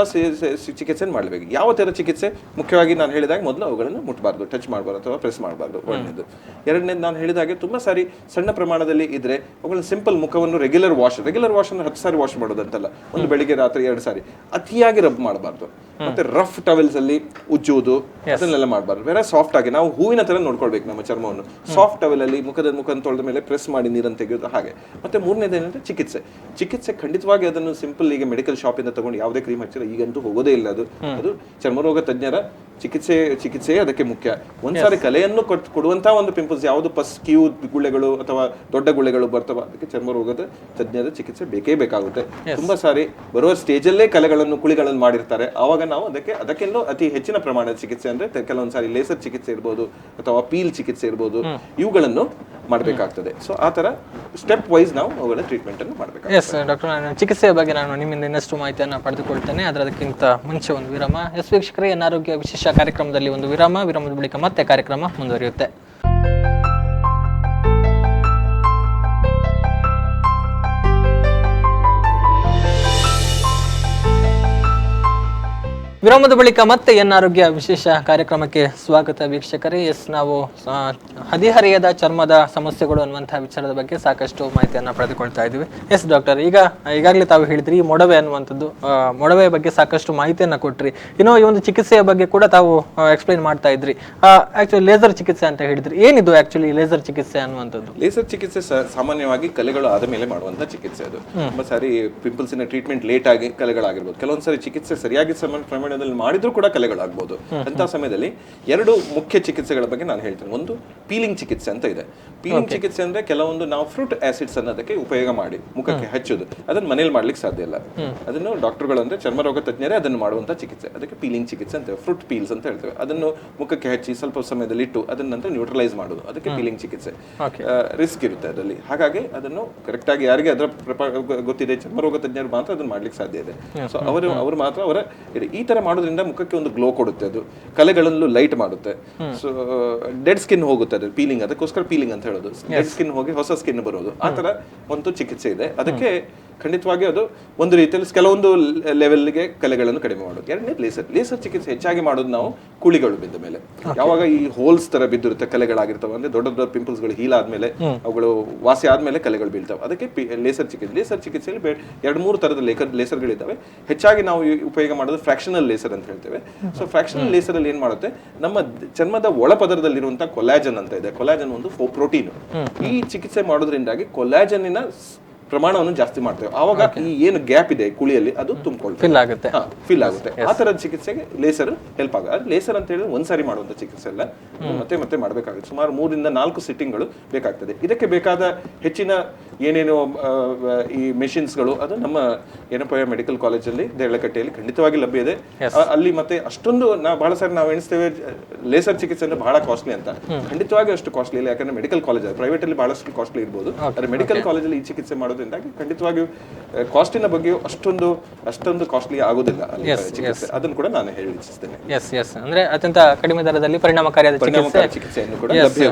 ಚಿಕಿತ್ಸೆ ಮಾಡಬೇಕು. ಯಾವ ತರ ಚಿಕಿತ್ಸೆ? ಮುಖ್ಯವಾಗಿ ನಾನು ಹೇಳಿದಾಗ ಮೊದಲು ಅವುಗಳನ್ನು ಮುಟ್ಟಬಾರ್ದು, ಟಚ್ ಮಾಡಬಾರ್ದು ಅಥವಾ ಪ್ರೆಸ್ ಮಾಡಬಾರ್ದು, ಒಂದನೇದು. ಎರಡನೇದು ನಾನು ಹೇಳಿದಾಗೆ ತುಂಬಾ ಸಾರಿ ಸಣ್ಣ ಪ್ರಮಾಣದಲ್ಲಿ ಇದ್ರೆ ಅವುಗಳ ಸಿಂಪಲ್ ಮುಖವನ್ನು ರೆಗ್ಯುಲರ್ ವಾಶ್ ಅನ್ನು 10 ಸಾರಿ ವಾಶ್ ಮಾಡೋದಂತಲ್ಲ, ಒಂದು ಬೆಳಿಗ್ಗೆ ರಾತ್ರಿ 2 ಸಾರಿ. ಅತಿಯಾಗಿ ರಬ್ ಮಾಡಬಾರ್ದು. ಮತ್ತೆ ರಫ್ ಟವೆಲ್ಸ್ ಅಲ್ಲಿ ಉಜ್ಜುವುದು ಅದನ್ನೆಲ್ಲ ಮಾಡಬಾರ್ದು. ಬೇರೆ ಸಾಫ್ಟ್ ಆಗಿ ನಾವು ಹೂವಿನ ತರ ನೋಡ್ಕೊಳ್ಬೇಕು ನಮ್ಮ ಚರ್ಮವನ್ನು. ಸಾಫ್ಟ್ ಟವೆಲ್ ಅಲ್ಲಿ ಮುಖ ತೊಳೆದ ಮೇಲೆ ಪ್ರೆಸ್ ಮಾಡಿ ನೀರನ್ನು ತೆಗೆಯೋದು ಹಾಗೆ. ಮತ್ತೆ ಮೂರನೇದು ಏನಂದ್ರೆ ಚಿಕಿತ್ಸೆ ಖಂಡಿತವಾಗಿ ಅದನ್ನು ಸಿಂಪಲ್ ಈಗ ಮೆಡಿಕಲ್ ಶಾಪ್ ಇಂದ ತಗೊಂಡು ಯಾವುದೇ ಕ್ರೀಮ್ ಹಚ್ಚಿದ್ರೆ ಈಗಂತೂ ಹೋಗೋದೇ ಇಲ್ಲ. ಅದು ಚರ್ಮರೋಗ ತಜ್ಞರ ಚಿಕಿತ್ಸೆ ಅದಕ್ಕೆ ಮುಖ್ಯ. ಒಂದ್ಸಾರಿ ಕಲೆಯನ್ನು ಕೊಡುವಂತಹ ಒಂದು ಪಿಂಪಲ್ಸ್ ಯಾವುದು ಕೀವು ಗುಳ್ಳೆಗಳು ಅಥವಾ ದೊಡ್ಡ ಗುಳ್ಳೆಗಳು ಬರ್ತವ, ಅದಕ್ಕೆ ಚರ್ಮರೋಗದ ತಜ್ಞರ ಚಿಕಿತ್ಸೆ ಬೇಕೇ ಬೇಕಾಗುತ್ತೆ. ತುಂಬಾ ಸಾರಿ ಬರುವ ಸ್ಟೇಜಲ್ಲೇ ಕುಳಿಗಳನ್ನು ಮಾಡಿರ್ತಾರೆ. ಆವಾಗ ನಾವು ಅದಕ್ಕೆಲ್ಲೂ ಅತಿ ಹೆಚ್ಚಿನ ಪ್ರಮಾಣದ ಚಿಕಿತ್ಸೆ ಅಂದ್ರೆ ಕೆಲವೊಂದ್ಸಾರಿ ಲೇಸರ್ ಚಿಕಿತ್ಸೆ ಇರ್ಬೋದು ಅಥವಾ ಪೀಲ್ ಚಿಕಿತ್ಸೆ ಇರ್ಬೋದು, ಇವುಗಳನ್ನು ಮಾಡಬೇಕಾಗ್ತದೆ. ಸೊ ಆ ತರ ಸ್ಟೆಪ್ ವೈಸ್ ನಾವು ಅವುಗಳ ಟ್ರೀಟ್ಮೆಂಟ್ ಅನ್ನು ಮಾಡಬೇಕು. ಎಸ್ ಡಾಕ್ಟರ್, ಚಿಕಿತ್ಸೆಯ ಬಗ್ಗೆ ನಾನು ನಿಮ್ಮಿಂದ ಇನ್ನಷ್ಟು ಮಾಹಿತಿಯನ್ನು ಪಡೆದುಕೊಳ್ತೇನೆ. ಅದಕ್ಕಿಂತ ಮುಂಚೆ ಒಂದು ವಿರಾಮ. ವೀಕ್ಷಕರೇ, ಆರೋಗ್ಯ ವಿಶೇಷ ಕಾರ್ಯಕ್ರಮದಲ್ಲಿ ಒಂದು ವಿರಾಮದ ಬಳಿಕ ಮತ್ತೆ ಕಾರ್ಯಕ್ರಮ ಮುಂದುವರಿಯುತ್ತೆ. ವಿರಾಮದ ಬಳಿಕ ಮತ್ತೆ ಆರೋಗ್ಯ ವಿಶೇಷ ಕಾರ್ಯಕ್ರಮಕ್ಕೆ ಸ್ವಾಗತ ವೀಕ್ಷಕರೇ. ನಾವು ಹದಿಹರೆಯದ ಚರ್ಮದ ಸಮಸ್ಯೆಗಳು ಅನ್ನುವಂತಹ ವಿಚಾರದ ಬಗ್ಗೆ ಸಾಕಷ್ಟು ಮಾಹಿತಿಯನ್ನು ಪಡೆದುಕೊಳ್ತಾ ಇದ್ದೀವಿ. ಎಸ್ ಡಾಕ್ಟರ್, ಈಗಾಗಲೇ ತಾವು ಹೇಳಿದ್ರಿ ಈ ಮೊಡವೆ ಅನ್ನುವಂಥದ್ದು, ಮೊಡವೆಯ ಬಗ್ಗೆ ಸಾಕಷ್ಟು ಮಾಹಿತಿಯನ್ನು ಕೊಟ್ರಿ. ಇನ್ನು ಈ ಒಂದು ಚಿಕಿತ್ಸೆಯ ಬಗ್ಗೆ ಕೂಡ ತಾವು ಎಕ್ಸ್ಪ್ಲೈನ್ ಮಾಡ್ತಾ ಇದ್ರಿ. ಆಕ್ಚುಲಿ ಲೇಸರ್ ಚಿಕಿತ್ಸೆ ಅಂತ ಹೇಳಿದ್ರಿ, ಏನಿದು ಆಕ್ಚುಲಿ ಲೇಸರ್ ಚಿಕಿತ್ಸೆ ಅನ್ನುವಂಥದ್ದು? ಲೇಸರ್ ಚಿಕಿತ್ಸೆ ಸಾಮಾನ್ಯವಾಗಿ ಕಲೆಗಳು ಆದ ಮೇಲೆ ಮಾಡುವಂತ ಚಿಕಿತ್ಸೆ. ಅದು ತುಂಬಾ ಸಾರಿ ಪಿಂಪಲ್ಸಿನ ಟ್ರೀಟ್ಮೆಂಟ್ ಲೇಟ್ ಆಗಿ ಕಲೆಗಳಾಗಿರ್ಬೋದು. ಕೆಲವೊಂದ್ಸರಿ ಚಿಕಿತ್ಸೆ ಸರಿಯಾಗಿ ಮಾಡಿದ್ರು ಕೂಡ ಕಲೆಗಳಾಗಬಹುದು. ಅಂತ ಸಮಯದಲ್ಲಿ 2 ಮುಖ್ಯ ಚಿಕಿತ್ಸೆಗಳ ಬಗ್ಗೆ ನಾನು ಹೇಳ್ತೇನೆ. ಒಂದು ಪೀಲಿಂಗ್ ಚಿಕಿತ್ಸೆ ಅಂತ ಇದೆ. ಪೀಲಿಂಗ್ ಚಿಕಿತ್ಸೆ ಅಂದ್ರೆ ಕೆಲವೊಂದು ನಾವು ಫ್ರೂಟ್ ಆಸಿಡ್ಸ್ ಅನ್ನೋದಕ್ಕೆ ಉಪಯೋಗ ಮಾಡಿ ಮುಖಕ್ಕೆ ಹಚ್ಚೋದು. ಅದನ್ನ ಮನೇಲಿ ಮಾಡ್ಲಿಕ್ಕೆ ಸಾಧ್ಯ ಇಲ್ಲ. ಅದನ್ನು ಡಾಕ್ಟರ್ಗಳು ಅಂದ್ರೆ ಚರ್ಮರೋಗ ತಜ್ಞರೇ ಅದನ್ನು ಮಾಡುವಂತ ಚಿಕಿತ್ಸೆ. ಅದಕ್ಕೆ ಪೀಲಿಂಗ್ ಚಿಕಿತ್ಸೆ ಅಂತೇವೆ, ಫ್ರೂಟ್ ಪೀಲ್ಸ್ ಅಂತ ಹೇಳ್ತೇವೆ. ಅದನ್ನು ಮುಖಕ್ಕೆ ಹಚ್ಚಿ ಸ್ವಲ್ಪ ಸಮಯದಲ್ಲಿ ಇಟ್ಟು ಅದನ್ನ ನಂತರ ನ್ಯೂಟ್ರಲೈಸ್ ಮಾಡೋದು, ಅದಕ್ಕೆ ಪೀಲಿಂಗ್ ಚಿಕಿತ್ಸೆ. ರಿಸ್ಕ್ ಇರುತ್ತೆ ಅದರಲ್ಲಿ. ಹಾಗಾಗಿ ಅದನ್ನು ಕರೆಕ್ಟ್ ಆಗಿ ಯಾರಿಗೆ ಅದರ ಗೊತ್ತಿದೆ, ಚರ್ಮರೋಗ ತಜ್ಞರು ಮಾತ್ರ ಅದನ್ನ ಮಾಡ್ಲಿಕ್ಕೆ ಸಾಧ್ಯ ಇದೆ. ಸೊ ಅವರು ಮಾತ್ರ ಈ ತರ ಮಾಡೋದ್ರಿಂದ ಮುಖಕ್ಕೆ ಒಂದು ಗ್ಲೋ ಕೊಡುತ್ತೆ. ಅದು ಕಲೆಗಳಲ್ಲೂ ಲೈಟ್ ಮಾಡುತ್ತೆ. ಸೊ ಡೆಡ್ ಸ್ಕಿನ್ ಹೋಗುತ್ತೆ ಅದು ಪೀಲಿಂಗ್. ಅದಕ್ಕೋಸ್ಕರ ಪೀಲಿಂಗ್ ಅಂತ ಹೇಳೋದು. ಡೆಡ್ ಸ್ಕಿನ್ ಹೋಗಿ ಹೊಸ ಸ್ಕಿನ್ ಬರೋದು, ಆ ತರ ಒಂದು ಚಿಕಿತ್ಸೆ ಇದೆ. ಅದಕ್ಕೆ ಖಂಡಿತವಾಗಿ ಅದು ಒಂದು ರೀತಿಯಲ್ಲಿ ಕೆಲವೊಂದು ಲೆವೆಲ್ಗೆ ಕಲೆಗಳನ್ನು ಕಡಿಮೆ ಮಾಡೋದು. ಎರಡನೇದು ಲೇಸರ್ ಚಿಕಿತ್ಸೆ ಹೆಚ್ಚಾಗಿ ಮಾಡೋದು ನಾವು ಕುಳಿಗಳು ಬಿದ್ದ ಮೇಲೆ. ಯಾವಾಗ ಈ ಹೋಲ್ಸ್ ತರ ಬಿದ್ದಿರುತ್ತೆ, ಕಲೆಗಳಾಗಿರ್ತವೆ, ಅಂದ್ರೆ ದೊಡ್ಡ ದೊಡ್ಡ ಪಿಂಪಲ್ಸ್ಗಳು ಹೀಲ್ ಆದ್ಮೇಲೆ ಅವುಗಳು ವಾಸಿ ಆದ್ಮೇಲೆ ಕಲೆಗಳು ಬೀಳ್ತವೆ. ಅದಕ್ಕೆ ಲೇಸರ್ ಚಿಕಿತ್ಸೆಯಲ್ಲಿ 2-3 ತರದ ಲೇಸರ್ಗಳಿದ್ದಾವೆ. ಹೆಚ್ಚಾಗಿ ನಾವು ಉಪಯೋಗ ಮಾಡೋದು ಫ್ರಾಕ್ಷನಲ್ ಲೇಸರ್ ಅಂತ ಹೇಳ್ತೇವೆ. ಸೊ ಫ್ರಾಕ್ಷನಲ್ ಲೇಸರ್ ಅಲ್ಲಿ ಏನ್ ಮಾಡುತ್ತೆ, ನಮ್ಮ ಚರ್ಮದ ಒಳಪದರದಲ್ಲಿರುವಂತಹ ಕೊಲಾಜನ್ ಅಂತ ಇದೆ. ಕೊಲಾಜನ್ ಒಂದು ಪ್ರೋಟೀನ್. ಈ ಚಿಕಿತ್ಸೆ ಮಾಡೋದ್ರಿಂದಾಗಿ ಕೊಲಾಜನ್ನಿನ ಪ್ರಮಾಣವನ್ನು ಜಾಸ್ತಿ ಮಾಡ್ತೇವೆ. ಆವಾಗ ಈ ಏನು ಗ್ಯಾಪ್ ಇದೆ ಕುಳಿಯಲ್ಲಿ ಅದು ತುಂಬಿಕೊಳ್ಳುತ್ತೆ, ಫಿಲ್ ಆಗುತ್ತೆ. ಆ ತರದ ಚಿಕಿತ್ಸೆಗೆ ಲೇಸರ್ ಹೆಲ್ಪ್ ಆಗುತ್ತೆ. ಲೇಸರ್ ಅಂತ ಹೇಳಿದ್ರೆ ಒಂದ್ಸಾರಿ ಮಾಡುವಂತ ಚಿಕಿತ್ಸೆ ಅಲ್ಲ, ಮತ್ತೆ ಮಾಡಬೇಕಾಗುತ್ತೆ. ಸುಮಾರು 3 ರಿಂದ 4 ಸಿಟ್ಟಿಂಗ್ಗಳು ಬೇಕಾಗ್ತದೆ. ಇದಕ್ಕೆ ಬೇಕಾದ ಹೆಚ್ಚಿನ ಏನೇನು ಈ ಮೆಷಿನ್ಸ್ಗಳು ಅದು ನಮ್ಮ ಯೆನೆಪೋಯ ಮೆಡಿಕಲ್ ಕಾಲೇಜಲ್ಲಿ ದೇರಳಕಟ್ಟೆಯಲ್ಲಿ ಖಂಡಿತವಾಗಿ ಲಭ್ಯ ಇದೆ. ಅಲ್ಲಿ ಮತ್ತೆ ಅಷ್ಟೊಂದು ಬಹಳ ಸಾರಿ ನಾವು ಎಣಿಸ್ತೇವೆ ಲೇಸರ್ ಚಿಕಿತ್ಸೆ ಅಂದ್ರೆ ಬಹಳ ಕಾಸ್ಟ್ಲಿ ಅಂತ. ಖಂಡಿತವಾಗಿ ಅಷ್ಟು ಕಾಸ್ಟ್ಲಿ ಇಲ್ಲ, ಯಾಕಂದ್ರೆ ಮೆಡಿಕಲ್ ಕಾಲೇಜ್ ಪ್ರೈವೇಟ್ ಅಲ್ಲಿ ಬಹಳಷ್ಟು ಕಾಸ್ಟ್ಲಿ ಇರ್ಬೋದು, ಆದರೆ ಮೆಡಿಕಲ್ ಕಾಲೇಜಲ್ಲಿ ಈ ಚಿಕಿತ್ಸೆ ಮಾಡೋದ್ರಿಂದಾಗಿ ಖಂಡಿತವಾಗಿ ಕಾಸ್ಟಿನ ಬಗ್ಗೆಯೂ ಅಷ್ಟೊಂದು ಕಾಸ್ಟ್ಲಿ ಆಗೋದಿಲ್ಲ ಅಲ್ಲಿ ಚಿಕಿತ್ಸೆ. ಅದನ್ನು ಕೂಡ ನಾನು ಹೇಳಿ ಇಚ್ಛಿಸ್ತೇನೆ. ಅಂದ್ರೆ ಅತ್ಯಂತ ಕಡಿಮೆ ದರದಲ್ಲಿ ಪರಿಣಾಮಕಾರಿಯಾದ ಚಿಕಿತ್ಸೆಯನ್ನು ಕೂಡ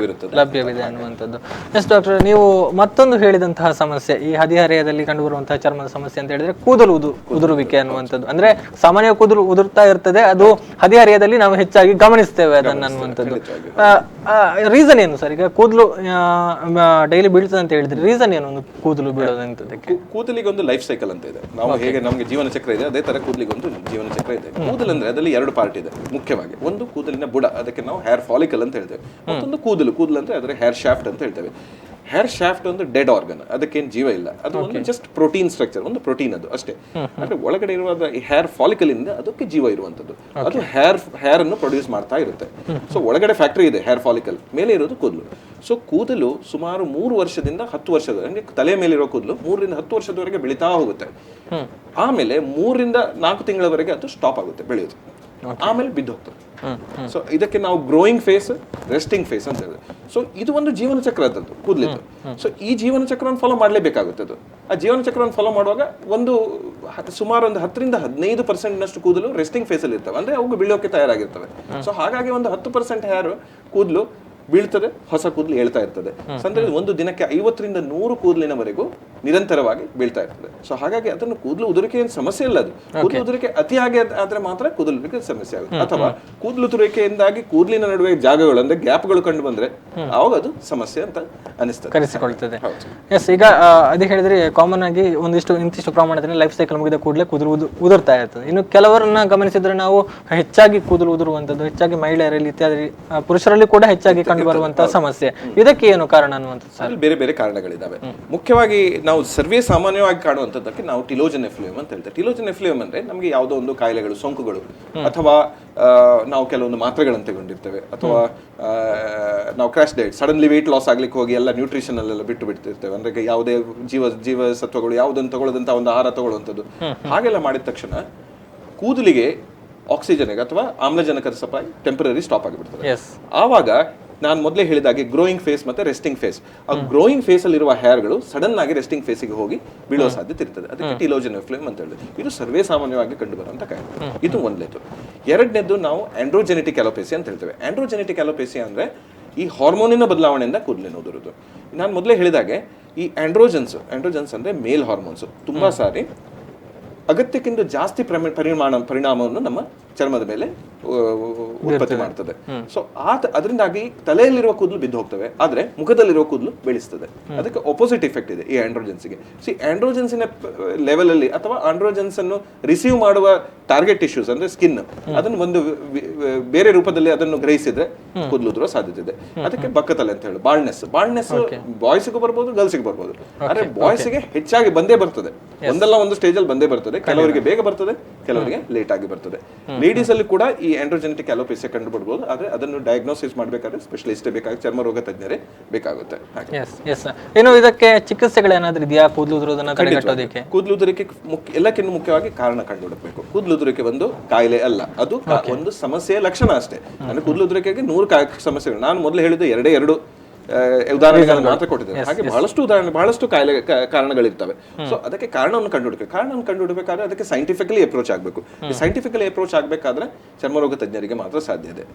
ಲಭ್ಯವಿದೆ ಅನ್ನುವಂಥದ್ದು. ಎಸ್ ಡಾಕ್ಟರ್, ನೀವು ಮತ್ತೊಂದು ಹೇಳಿದಂತಹ ಸಮಸ್ಯೆ, ಈ ಹದಿಹರೆಯದಲ್ಲಿ ಕಂಡುಬರುವಂತಹ ಚರ್ಮದ ಸಮಸ್ಯೆ ಅಂತ ಹೇಳಿದ್ರೆ ಕೂದಲು ಉದುರುವಿಕೆ ಅನ್ನುವಂಥದ್ದು. ಅಂದ್ರೆ ಸಾಮಾನ್ಯ ಕೂದಲು ಉದುರ್ತಾ ಇರ್ತದೆ, ಅದು ಹದಿಹರೆಯದಲ್ಲಿ ನಾವು ಹೆಚ್ಚಾಗಿ ಗಮನಿಸ್ತೇವೆ ಅದನ್ನು ಅನ್ನುವಂಥದ್ದು. ರೀಸನ್ ಏನು ಸರ್? ಈಗ ಕೂದಲು ಡೈಲಿ ಬೀಳ್ತದೆ ಅಂತ ಹೇಳಿದ್ರೆ ರೀಸನ್ ಏನು ಒಂದು ಕೂದಲು ಬೀಳೋದಂತದಕ್ಕೆ? ಕೂದಲಿಗೆ ಒಂದು ಲೈಫ್ ಸೈಕಲ್ ಅಂತ ಇದೆ. ನಾವು ಹೇಗೆ ನಮಗೆ ಜೀವನ ಚಕ್ರ ಇದೆ, ಅದೇ ತರ ಕೂದಲಿಗೆ ಒಂದು ಜೀವನ ಚಕ್ರ ಇದೆ. ಕೂದಲು ಅಂದ್ರೆ ಅದರಲ್ಲಿ 2 ಪಾರ್ಟ್ ಇದೆ ಮುಖ್ಯವಾಗಿ. ಒಂದು ಕೂದಲಿನ ಬುಡ, ಅದಕ್ಕೆ ನಾವು ಹೇರ್ ಫಾಲಿಕಲ್ ಅಂತ ಹೇಳ್ತೇವೆ. ಮತ್ತೊಂದು ಕೂದಲು ಅಂದ್ರೆ ಅದರ ಹೇರ್ ಶಾಫ್ಟ್ ಅಂತ ಹೇಳ್ತೇವೆ. ಹೇರ್ ಶಾಫ್ಟ್ ಒಂದು ಡೆಡ್ ಆರ್ಗನ್, ಅದಕ್ಕೇನು ಜೀವ ಇಲ್ಲ, ಅದು ಒಂದು ಜಸ್ಟ್ ಪ್ರೋಟೀನ್ ಸ್ಟ್ರಕ್ಚರ್, ಒಂದು ಪ್ರೋಟೀನ್ ಅದು ಅಷ್ಟೇ. ಅಂದ್ರೆ ಒಳಗಡೆ ಇರುವ ಹೇರ್ ಫಾಲಿಕಲ್ ಇಂದ ಅದಕ್ಕೆ ಜೀವ ಇರುವಂತದ್ದು. ಅದು ಹೇರ್ ಅನ್ನು ಪ್ರೊಡ್ಯೂಸ್ ಮಾಡ್ತಾ ಇರುತ್ತೆ. ಸೊ ಒಳಗಡೆ ಫ್ಯಾಕ್ಟರಿ ಇದೆ ಹೇರ್ ಫಾಲಿಕಲ್, ಮೇಲೆ ಇರೋದು ಕೂದಲು. ಸೊ ಕೂದಲು ಸುಮಾರು 3 ವರ್ಷದಿಂದ 10 ವರ್ಷದವರೆಗೆ, ತಲೆ ಮೇಲಿರೋ ಕೂದಲು 3 ರಿಂದ 10 ವರ್ಷದವರೆಗೆ ಬೆಳೀತಾ ಹೋಗುತ್ತೆ. ಆಮೇಲೆ 3 ರಿಂದ 4 ತಿಂಗಳವರೆಗೆ ಅದು ಸ್ಟಾಪ್ ಆಗುತ್ತೆ ಬೆಳೆಯೋದು, ಆಮೇಲೆ ಬಿದ್ದು ಹೋಗ್ತದೆ. ಸೊ ಇದಕ್ಕೆ ನಾವು ಗ್ರೋಯಿಂಗ್ ಫೇಸ್, ರೆಸ್ಟಿಂಗ್ ಫೇಸ್ ಅಂತ ಹೇಳಿದ್ರೆ. ಸೊ ಇದು ಒಂದು ಜೀವನ ಚಕ್ರ ಅದದ್ದು ಕೂದಲಿದ್ದು. ಸೊ ಈ ಜೀವನ ಚಕ್ರವನ್ನು ಫಾಲೋ ಮಾಡಲೇಬೇಕಾಗುತ್ತೆ. ಅದು ಆ ಜೀವನ ಚಕ್ರವನ್ನು ಫಾಲೋ ಮಾಡುವಾಗ ಸುಮಾರು 10 ರಿಂದ 15% ಕೂದಲು ರೆಸ್ಟಿಂಗ್ ಫೇಸ್ ಅಲ್ಲಿ ಇರ್ತವೆ, ಅಂದ್ರೆ ಅವು ಬೀಳೋಕೆ ತಯಾರಾಗಿರ್ತವೆ. ಸೊ ಹಾಗಾಗಿ ಒಂದು 10% ಹೇರ್ ಕೂದಲು ಬೀಳ್ತದೆ, ಹೊಸ ಕೂದಲು ಹೇಳ್ತಾ ಇರ್ತದೆ. ಅಂದ್ರೆ ಒಂದು ದಿನಕ್ಕೆ 50 ರಿಂದ 100 ಕೂದಲಿನವರೆಗೂ ನಿರಂತರವಾಗಿ ಬೀಳ್ತಾ ಇರ್ತದೆ. ಸೊ ಹಾಗಾಗಿ ಅದನ್ನು ಕೂದಲು ಉದುರಿಕೆ ಏನು ಸಮಸ್ಯೆ ಇಲ್ಲ. ಅದು ಕೂದಲು ಉದುರಿಕೆ ಅತಿಯಾಗಿ ಆದ್ರೆ ಮಾತ್ರ ಕೂದಲು ಉದುರಿಕೆ ಸಮಸ್ಯೆ ಆಗುತ್ತೆ. ಅಥವಾ ಕೂದಲು ಉದುರಿಕೆಯಿಂದಾಗಿ ಕೂದಲಿನ ನಡುವೆ ಜಾಗಗಳು ಅಂದ್ರೆ ಗ್ಯಾಪ್ಗಳು ಕಂಡು ಬಂದ್ರೆ ಅವಾಗ ಅದು ಸಮಸ್ಯೆ ಅಂತ ಅನಿಸ್ತದೆ, ಕರೆಸಿಕೊಳ್ತದೆ. ಎಸ್, ಈಗ ಅದೇ ಹೇಳಿದ್ರೆ ಕಾಮನ್ ಆಗಿ ಇಂತಿಷ್ಟು ಪ್ರಮಾಣದಲ್ಲಿ ಲೈಫ್ ಸೈಕಲ್ ಮುಗಿದ ಕೂಡಲೇ ಕೂದಲು ಉದುರ್ತಾ ಇರ್ತದೆ. ಇನ್ನು ಕೆಲವರನ್ನ ಗಮನಿಸಿದ್ರೆ ನಾವು ಹೆಚ್ಚಾಗಿ ಕೂದಲು ಉದುರುವಂತದ್ದು, ಹೆಚ್ಚಾಗಿ ಮಹಿಳೆಯರಲ್ಲಿ ಇತ್ಯಾದಿ ಪುರುಷರಲ್ಲಿ ಕೂಡ ಹೆಚ್ಚಾಗಿ ಬರುವಂತಹ ಸಮಸ್ಯೆ, ಇದಕ್ಕೆ ಏನು ಕಾರಣ ಅನ್ನುವಂಥದ್ದು? ಬೇರೆ ಬೇರೆ ಕಾರಣಗಳಿದಾವೆ. ಮುಖ್ಯವಾಗಿ ನಾವು ಸರ್ವೇ ಸಾಮಾನ್ಯವಾಗಿ ಕಾಣುವಂತದ್ದಕ್ಕೆ ನಾವು ಟಿಲೋಜನ್ ಎಫ್ಲೂಯಮ್ ಅಂತ ಹೇಳ್ತೇವೆ. ಟಿಲೋಜನ್ ಎಫ್ಲೂಯಮ್ ಅಂದ್ರೆ ನಮಗೆ ಯಾವುದೋ ಒಂದು ಕಾಯಿಲೆಗಳು, ಸೋಂಕುಗಳು, ಅಥವಾ ನಾವು ಕೆಲವೊಂದು ಮಾತ್ರೆಗಳನ್ನು ತಗೊಂಡಿರ್ತೇವೆ, ಅಥವಾ ನಾವು crash diet, suddenly weight loss ಆಗ್ಲಿಕ್ಕೆ ಹೋಗಿ ಎಲ್ಲ ನ್ಯೂಟ್ರಿಷನ್ ಅಲ್ಲೆಲ್ಲ ಬಿಟ್ಟಿರ್ತೇವೆ. ಅಂದ್ರೆ ಯಾವುದೇ ಜೀವಸತ್ವಗಳು ಯಾವುದನ್ನು ತಗೊಳ್ಳೋದಂತ ಒಂದು ಆಹಾರ ತಗೊಳ್ಳುವಂಥದ್ದು, ಹಾಗೆಲ್ಲ ಮಾಡಿದ ತಕ್ಷಣ ಕೂದಲಿಗೆ ಆಕ್ಸಿಜನ್ಗೆ ಅಥವಾ ಆಮ್ಲಜನಕದ ಸಪ್ಲೈ ಟೆಂಪರರಿ ಸ್ಟಾಪ್ ಆಗಿಬಿಡ್ತದೆ. ಆವಾಗ ನಾನು ಮೊದಲೇ ಹೇಳಿದಾಗೆ ಗ್ರೋಯಿಂಗ್ ಫೇಸ್ ಮತ್ತೆ ರೆಸ್ಟಿಂಗ್ ಫೇಸ್, ಆ ಗ್ರೋಯಿಂಗ್ ಫೇಸ್ ಅಲ್ಲಿರುವ ಹೇರ್ಗಳು ಸಡನ್ ಆಗಿ ರೆಸ್ಟಿಂಗ್ ಫೇಸಿಗೆ ಹೋಗಿ ಬೀಳೋ ಸಾಧ್ಯತೆ ಇರ್ತದೆ. ಅದಕ್ಕೆ ಟಿಲೋಜನ್ ಎಫ್ಲೂಯಮ್ ಅಂತ ಹೇಳಿದ್ರೆ ಇದು ಸರ್ವೇ ಸಾಮಾನ್ಯವಾಗಿ ಕಂಡು ಬರುವಂತ ಕಾಯಿಲೆ. ಇದು ಒಂದನೇದು. ಎರಡನೇದು ನಾವು ಆಂಡ್ರೋಜೆನೆಟಿಕ್ ಅಲೋಪೇಸಿ ಅಂತ ಹೇಳ್ತೇವೆ. ಆಂಡ್ರೋಜೆನೆಟಿಕ್ ಅಲೋಪೇಸಿ ಅಂದ್ರೆ ಈ ಹಾರ್ಮೋನಿನ ಬದಲಾವಣೆಯಿಂದ ಕೂದಲಿನ ಉದುರುದು. ನಾನು ಮೊದಲೇ ಹೇಳಿದಾಗೆ ಈ ಆಂಡ್ರೋಜನ್ಸ್ ಅಂದ್ರೆ ಮೇಲ್ ಹಾರ್ಮೋನ್ಸ್ ತುಂಬಾ ಸಾರಿ ಅಗತ್ಯಕ್ಕಿಂತ ಜಾಸ್ತಿ ಪರಿಣಾಮವನ್ನು ನಮ್ಮ ಚರ್ಮದ ಮೇಲೆ ಉತ್ಪತ್ತಿ ಮಾಡ್ತದೆ. ಸೊ ಅದರಿಂದಾಗಿ ತಲೆಯಲ್ಲಿರುವ ಕೂದಲು ಬಿದ್ದು ಹೋಗ್ತವೆ, ಆದ್ರೆ ಮುಖದಲ್ಲಿರುವ ಕೂದಲು ಬೆಳೆಸ್ತದೆ. ಅದಕ್ಕೆ ಆಪೋಸಿಟ್ ಎಫೆಕ್ಟ್ ಇದೆ ಈ ಆಂಡ್ರೋಜನ್ಸ್ಗೆ. ಆಂಡ್ರೋಜನ್ಸಿನ ಲೆವೆಲ್ ಅಲ್ಲಿ ಅಥವಾ ಆಂಡ್ರೋಜನ್ಸ್ ಅನ್ನು ರಿಸೀವ್ ಮಾಡುವ ಟಾರ್ಗೆಟ್ ಟಿಶ್ಯೂಸ್ ಅಂದ್ರೆ ಸ್ಕಿನ್, ಅದನ್ನು ಒಂದು ಬೇರೆ ರೂಪದಲ್ಲಿ ಅದನ್ನು ಗ್ರಹಿಸಿದ್ರೆ ಕೂದಲು ಉದುರುವ ಸಾಧ್ಯತೆ ಇದೆ. ಅದಕ್ಕೆ ಬಕ್ಕತಲೆ ಅಂತ ಹೇಳಿ ಬಾಲ್ನೆಸ್ ಬಾಯ್ಸ್ಗೂ ಬರ್ಬೋದು, ಗರ್ಲ್ಸ್ಗೆ ಬರ್ಬೋದು. ಆದ್ರೆ ಬಾಯ್ಸ್ಗೆ ಹೆಚ್ಚಾಗಿ ಬಂದೇ ಬರ್ತದೆ, ಒಂದಲ್ಲ ಒಂದು ಸ್ಟೇಜ್ ಅಲ್ಲಿ ಬಂದೇ ಬರ್ತದೆ. ಕೆಲವರಿಗೆ ಬೇಗ ಬರ್ತದೆ, ಕೆಲವರಿಗೆ ಲೇಟ್ ಆಗಿ ಬರ್ತದೆ. ಲೇಡೀಸ್ ಅಲ್ಲಿ ಕೂಡ ಈ ಆಂಡ್ರೋಜೆನೆಟಿಕ್ ಅಲೋಪೇಸಿ ಕಂಡು ಬರ್ಬೋದು. ಆದ್ರೆ ಅದನ್ನು ಡಯಾಗ್ನೋಸಿಸ್ ಮಾಡಬೇಕಾದ್ರೆ ಸ್ಪೆಷಲಿಸ್ಟ್ ಬೇಕಾಗಿ, ಚರ್ಮ ರೋಗ ತಜ್ಞರೇ ಬೇಕಾಗುತ್ತೆ. ಏನು ಇದಕ್ಕೆ ಚಿಕಿತ್ಸೆಗಳೇನಾದ್ರೂ ಇದೆಯಾ ಕೂದಲು ಉದುರೋದನ್ನ ತಡೆಗಟ್ಟೋದಕ್ಕೆ? ಕೂದಲು ಉದುರಿಕೆ ಎಲ್ಲಕ್ಕಿಂತ ಮುಖ್ಯವಾಗಿ ಕಾರಣ ಕಂಡುಹಿಡಬೇಕು. ಕೂದಲು ಉದುರಿಕೆ ಒಂದು ಕಾಯಿಲೆ ಅಲ್ಲ, ಅದು ಒಂದು ಸಮಸ್ಯೆಯ ಲಕ್ಷಣ ಅಷ್ಟೇ. ಅಂದ್ರೆ ಕೂದಲು ಉದುರಿಕೆಗೆ 100 ಸಮಸ್ಯೆಗಳು. ನಾನು ಮೊದಲು ಹೇಳಿದ ಎರಡು ಉದಾಹರಣೆಗಳನ್ನು ಮಾತ್ರ ಕೊಟ್ಟಿದ್ದೇನೆ. ಹಾಗೆ ಬಹಳಷ್ಟು ಕಾರಣಗಳಿರ್ತವೆ. ಸೊ ಅದಕ್ಕೆ ಕಾರಣವನ್ನು ಕಂಡುಹಿಡಬೇಕಾದ್ರೆ ಅದಕ್ಕೆ ಸೈಂಟಿಫಿಕಲಿ ಅಪ್ರೋಚ್ ಆಗಬೇಕು. ಸೈಂಟಿಫಿಕಲಿ ಅಪ್ರೋಚ್ ಆಗಬೇಕಾದ್ರೆ ಚರ್ಮರೋಗ ತಜ್ಞರಿಗೆ ಮಾತ್ರ ಸಾಧ್ಯ ಇದೆ.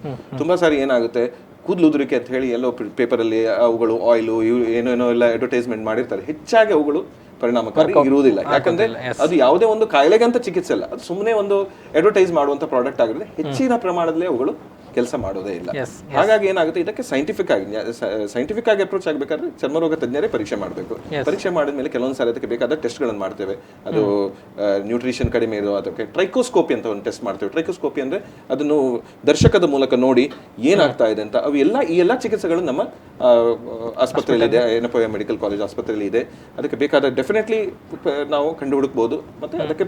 ತುಂಬಾ ಸಾರಿ ಏನಾಗುತ್ತೆ, ಕೂದಲು ಉದುರಿಕೆ ಅಂತ ಹೇಳಿ ಎಲ್ಲೋ ಪೇಪರ್ ಅಲ್ಲಿ ಅವುಗಳು ಆಯಿಲು ಏನೇನೋ ಎಲ್ಲ ಅಡ್ವರ್ಟೈಸ್ಮೆಂಟ್ ಮಾಡಿರ್ತಾರೆ. ಹೆಚ್ಚಾಗಿ ಅವುಗಳು ಪರಿಣಾಮಕಾರಿ ಇರುವುದಿಲ್ಲ. ಯಾಕಂದ್ರೆ ಅದು ಯಾವುದೇ ಒಂದು ಕಾಯಿಲೆಗೆ ಅಂತ ಚಿಕಿತ್ಸೆ ಅಲ್ಲ, ಅದು ಸುಮ್ಮನೆ ಒಂದು ಅಡ್ವರ್ಟೈಸ್ ಮಾಡುವಂತ ಪ್ರಾಡಕ್ಟ್ ಆಗಿರುತ್ತೆ. ಹೆಚ್ಚಿನ ಪ್ರಮಾಣದಲ್ಲಿ ಅವುಗಳು ಕೆಲಸ ಮಾಡೋದೇ ಇಲ್ಲ. ಹಾಗಾಗಿ ಏನಾಗುತ್ತೆ, ಇದಕ್ಕೆ ಸೈಂಟಿಫಿಕ್ ಆಗಿ ಅಪ್ರೋಚ್ ಆಗಬೇಕಾದ್ರೆ ಚರ್ಮರೋಗ ತಜ್ಞರೇ ಪರೀಕ್ಷೆ ಮಾಡಬೇಕು. ಪರೀಕ್ಷೆ ಮಾಡಿದ್ಮೇಲೆ ಕೆಲವೊಂದು ಸಾರಿ ಅದಕ್ಕೆ ಬೇಕಾದ ಟೆಸ್ಟ್ಗಳನ್ನು ಮಾಡ್ತೇವೆ. ಅದು ನ್ಯೂಟ್ರಿಷನ್ ಕಡಿಮೆ ಇರೋ ಅದಕ್ಕೆ ಟ್ರೈಕೋಸ್ಕೋಪಿ ಅಂತ ಒಂದು ಟೆಸ್ಟ್ ಮಾಡ್ತೇವೆ. ಟ್ರೈಕೋಸ್ಕೋಪಿ ಅಂದ್ರೆ ಅದನ್ನು ದರ್ಶಕದ ಮೂಲಕ ನೋಡಿ ಏನಾಗ್ತಾ ಇದೆ ಅಂತ. ಈ ಎಲ್ಲ ಚಿಕಿತ್ಸೆಗಳು ನಮ್ಮ ಆಸ್ಪತ್ರೆಯಲ್ಲಿ ಇದೆ, ಯೆನೆಪೋಯ ಮೆಡಿಕಲ್ ಕಾಲೇಜ್ ಆಸ್ಪತ್ರೆಯಲ್ಲಿ ಇದೆ. ಅದಕ್ಕೆ ಬೇಕಾದ ಡೆಫಿನೆಟ್ಲಿ ನಾವು ಕಂಡು ಹುಡುಕಬಹುದು ಮತ್ತೆ ಅದಕ್ಕೆ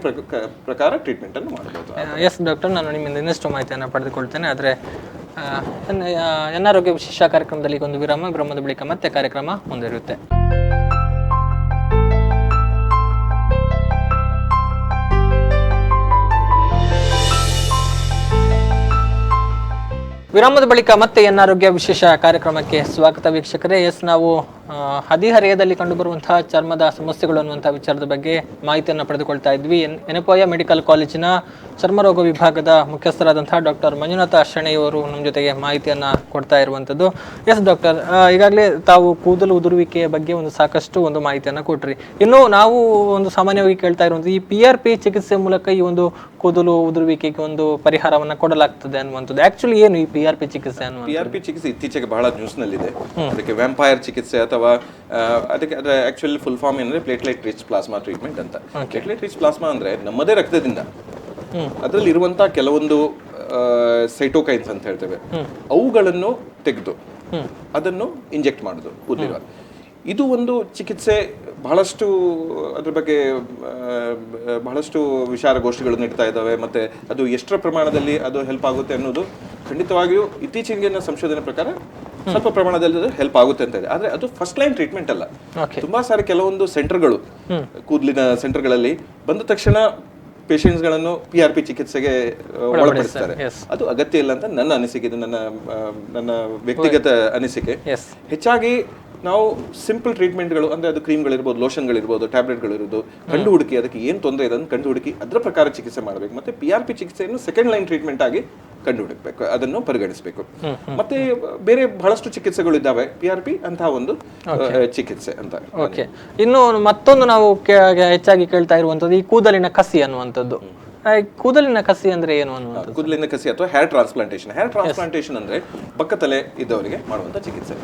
ಪ್ರಕಾರ ಟ್ರೀಟ್ಮೆಂಟ್ ಅನ್ನು ಮಾಡಬಹುದು. ಎಸ್ ಡಾಕ್ಟರ್, ನಾನು ನಿಮ್ಮಿಂದ ಇನ್ನಷ್ಟು ಮಾಹಿತಿಯನ್ನು ಪಡೆದುಕೊಳ್ತೇನೆ. ಆದರೆ ಆರೋಗ್ಯ ವಿಶೇಷ ಕಾರ್ಯಕ್ರಮದಲ್ಲಿ ಒಂದು ವಿರಾಮದ ಬಳಿಕ ಮತ್ತೆ ಕಾರ್ಯಕ್ರಮ ಮುಂದುವರಿಯುತ್ತೆ. ವಿರಾಮದ ಬಳಿಕ ಮತ್ತೆ ಆರೋಗ್ಯ ವಿಶೇಷ ಕಾರ್ಯಕ್ರಮಕ್ಕೆ ಸ್ವಾಗತ ವೀಕ್ಷಕರೇ. ನಾವು ಹದಿಹರೆಯದಲ್ಲಿ ಕಂಡುಬರುವಂತಹ ಚರ್ಮದ ಸಮಸ್ಯೆಗಳು ಅನ್ನುವಂತಹ ವಿಚಾರದ ಬಗ್ಗೆ ಮಾಹಿತಿಯನ್ನು ಪಡೆದುಕೊಳ್ತಾ ಇದ್ವಿ. ಯೆನೆಪೋಯ ಮೆಡಿಕಲ್ ಕಾಲೇಜಿನ ಚರ್ಮರೋಗ ವಿಭಾಗದ ಮುಖ್ಯಸ್ಥರಾದಂತಹ ಡಾಕ್ಟರ್ ಮಂಜುನಾಥ ಶೆಣೈ ಅವರು ನಮ್ಮ ಜೊತೆಗೆ ಮಾಹಿತಿಯನ್ನು ಕೊಡ್ತಾ ಇರುವಂಥದ್ದು. ಡಾಕ್ಟರ್, ಈಗಾಗಲೇ ತಾವು ಕೂದಲು ಉದುರುವಿಕೆಯ ಬಗ್ಗೆ ಸಾಕಷ್ಟು ಮಾಹಿತಿಯನ್ನು ಕೊಟ್ರಿ. ಇನ್ನು ನಾವು ಸಾಮಾನ್ಯವಾಗಿ ಕೇಳ್ತಾ ಇರುವಂಥದ್ದು, ಈ PRP ಚಿಕಿತ್ಸೆ ಮೂಲಕ ಈ ಕೂದಲು ಉದುರುವಿಕೆಗೆ ಪರಿಹಾರವನ್ನು ಕೊಡಲಾಗ್ತದೆ ಅನ್ನುವಂಥದ್ದು. ಆಕ್ಚುಲಿ ಏನು ಈ PRP ಚಿಕಿತ್ಸೆ ಅನ್ನುವಂಥದ್ದು? PRP ಚಿಕಿತ್ಸೆ ಇತ್ತೀಚೆಗೆ ಬಹಳ ನ್ಯೂಸ್ ನಲ್ಲಿದೆ. ಅದಕ್ಕೆ ವ್ಯಾಂಪೈರ್ ಚಿಕಿತ್ಸೆ ಅಥವಾ ಅದಕ್ಕೆ ಅದರ ಆಕ್ಚುಲಿ ಫುಲ್ ಫಾರ್ಮ್ ಏನಂದ್ರೆ ಪ್ಲೇಟ್ಲೆಟ್ ರಿಚ್ ಪ್ಲಾಸ್ಮಾ ಟ್ರೀಟ್ಮೆಂಟ್ ಅಂತ. ಪ್ಲೇಟ್ಲೆಟ್ ರಿಚ್ ಪ್ಲಾಸ್ಮಾ ಅಂದ್ರೆ ನಮ್ಮದೇ ರಕ್ತದಿಂದ ಅದರಲ್ಲಿ ಇರುವಂತಹ ಕೆಲವೊಂದು ಸೈಟೋಕೈನ್ಸ್ ಅಂತ ಹೇಳ್ತೇವೆ, ಅವುಗಳನ್ನು ತೆಗೆದು ಅದನ್ನು ಇಂಜೆಕ್ಟ್ ಮಾಡೋದು ಕೂದಲಿರುವ. ಇದು ಒಂದು ಚಿಕಿತ್ಸೆ. ಬಹಳಷ್ಟು ಅದ್ರ ಬಗ್ಗೆ ಬಹಳಷ್ಟು ವಿಚಾರಗೋಷ್ಠಿಗಳು ನಡೀತಾ ಇದ್ದಾವೆ. ಮತ್ತೆ ಅದು ಎಷ್ಟರ ಪ್ರಮಾಣದಲ್ಲಿ ಅದು ಹೆಲ್ಪ್ ಆಗುತ್ತೆ ಅನ್ನೋದು ಖಂಡಿತವಾಗಿಯೂ ಇತ್ತೀಚೆಗಿನ ಸಂಶೋಧನೆ ಪ್ರಕಾರ ಸ್ವಲ್ಪ ಪ್ರಮಾಣದಲ್ಲಿ ಅದು ಹೆಲ್ಪ್ ಆಗುತ್ತೆ ಅಂತ ಇದೆ. ಆದ್ರೆ ಅದು ಫಸ್ಟ್ ಲೈನ್ ಟ್ರೀಟ್ಮೆಂಟ್ ಅಲ್ಲ. ತುಂಬಾ ಸಾರಿ ಕೆಲವೊಂದು ಸೆಂಟರ್ಗಳು, ಕೂದಲಿನ ಸೆಂಟರ್ಗಳಲ್ಲಿ ಬಂದ ತಕ್ಷಣ ಪೇಷಂಟ್ಸ್ ಗಳನ್ನು PRP ಚಿಕಿತ್ಸೆಗೆ ಒಳಪಡಿಸ್ತಾರೆ. ಅದು ಅಗತ್ಯ ಇಲ್ಲ ಅಂತ ನನ್ನ ಅನಿಸಿಕೆ. ಇದು ನನ್ನ ವ್ಯಕ್ತಿಗತ ಅನಿಸಿಕೆ. ಹೆಚ್ಚಾಗಿ ನಾವು ಸಿಂಪಲ್ ಟ್ರೀಟ್ಮೆಂಟ್ಗಳು ಅಂದ್ರೆ ಅದು ಕ್ರೀಮ್ಗಳಿರ್ಬೋದು, ಲೋಷನ್ಗಳಿರ್ಬೋದು, ಟ್ಯಾಬ್ಲೆಟ್ಗಳಿರ್ಬೋದು ಕಂಡು ಹುಡುಕಿ ಅದಕ್ಕೆ ಏನು ತೊಂದರೆ ಇದೆ ಅಂತ ಕಂಡು ಹುಡುಕಿ ಅದರ ಪ್ರಕಾರ ಚಿಕಿತ್ಸೆ ಮಾಡಬೇಕು. ಮತ್ತೆ PRP ಚಿಕಿತ್ಸೆಯನ್ನು ಸೆಕೆಂಡ್ ಲೈನ್ ಟ್ರೀಟ್ಮೆಂಟ್ ಆಗಿ ಕಂಡು ಹುಡುಕಬೇಕು, ಅದನ್ನು ಪರಿಗಣಿಸಬೇಕು. ಮತ್ತೆ ಬೇರೆ ಬಹಳಷ್ಟು ಚಿಕಿತ್ಸೆಗಳು ಇದ್ದಾವೆ, PRP ಅಂತಹ ಒಂದು ಚಿಕಿತ್ಸೆ ಅಂತ. ಓಕೆ, ಇನ್ನು ಮತ್ತೊಂದು ನಾವು ಹೆಚ್ಚಾಗಿ ಕೇಳ್ತಾ ಇರುವಂತದ್ದು ಈ ಕೂದಲಿನ ಕಸಿ ಅನ್ನುವಂಥದ್ದು. ಕೂದಲಿನ ಕಸಿ ಅಂದ್ರೆ ಏನು ಅನ್ನುವಂಥದ್ದು? ಕೂದಲಿನ ಕಸಿ ಅಥವಾ ಹೇರ್ ಟ್ರಾನ್ಸ್ಪ್ಲಾಂಟೇಶನ್. ಹೇರ್ ಟ್ರಾನ್ಸ್ಪ್ಲಾಂಟೇಶನ್ ಅಂದ್ರೆ ಬಕ್ಕತಲೆ ಇದ್ದವರಿಗೆ ಮಾಡುವಂತ ಚಿಕಿತ್ಸೆ.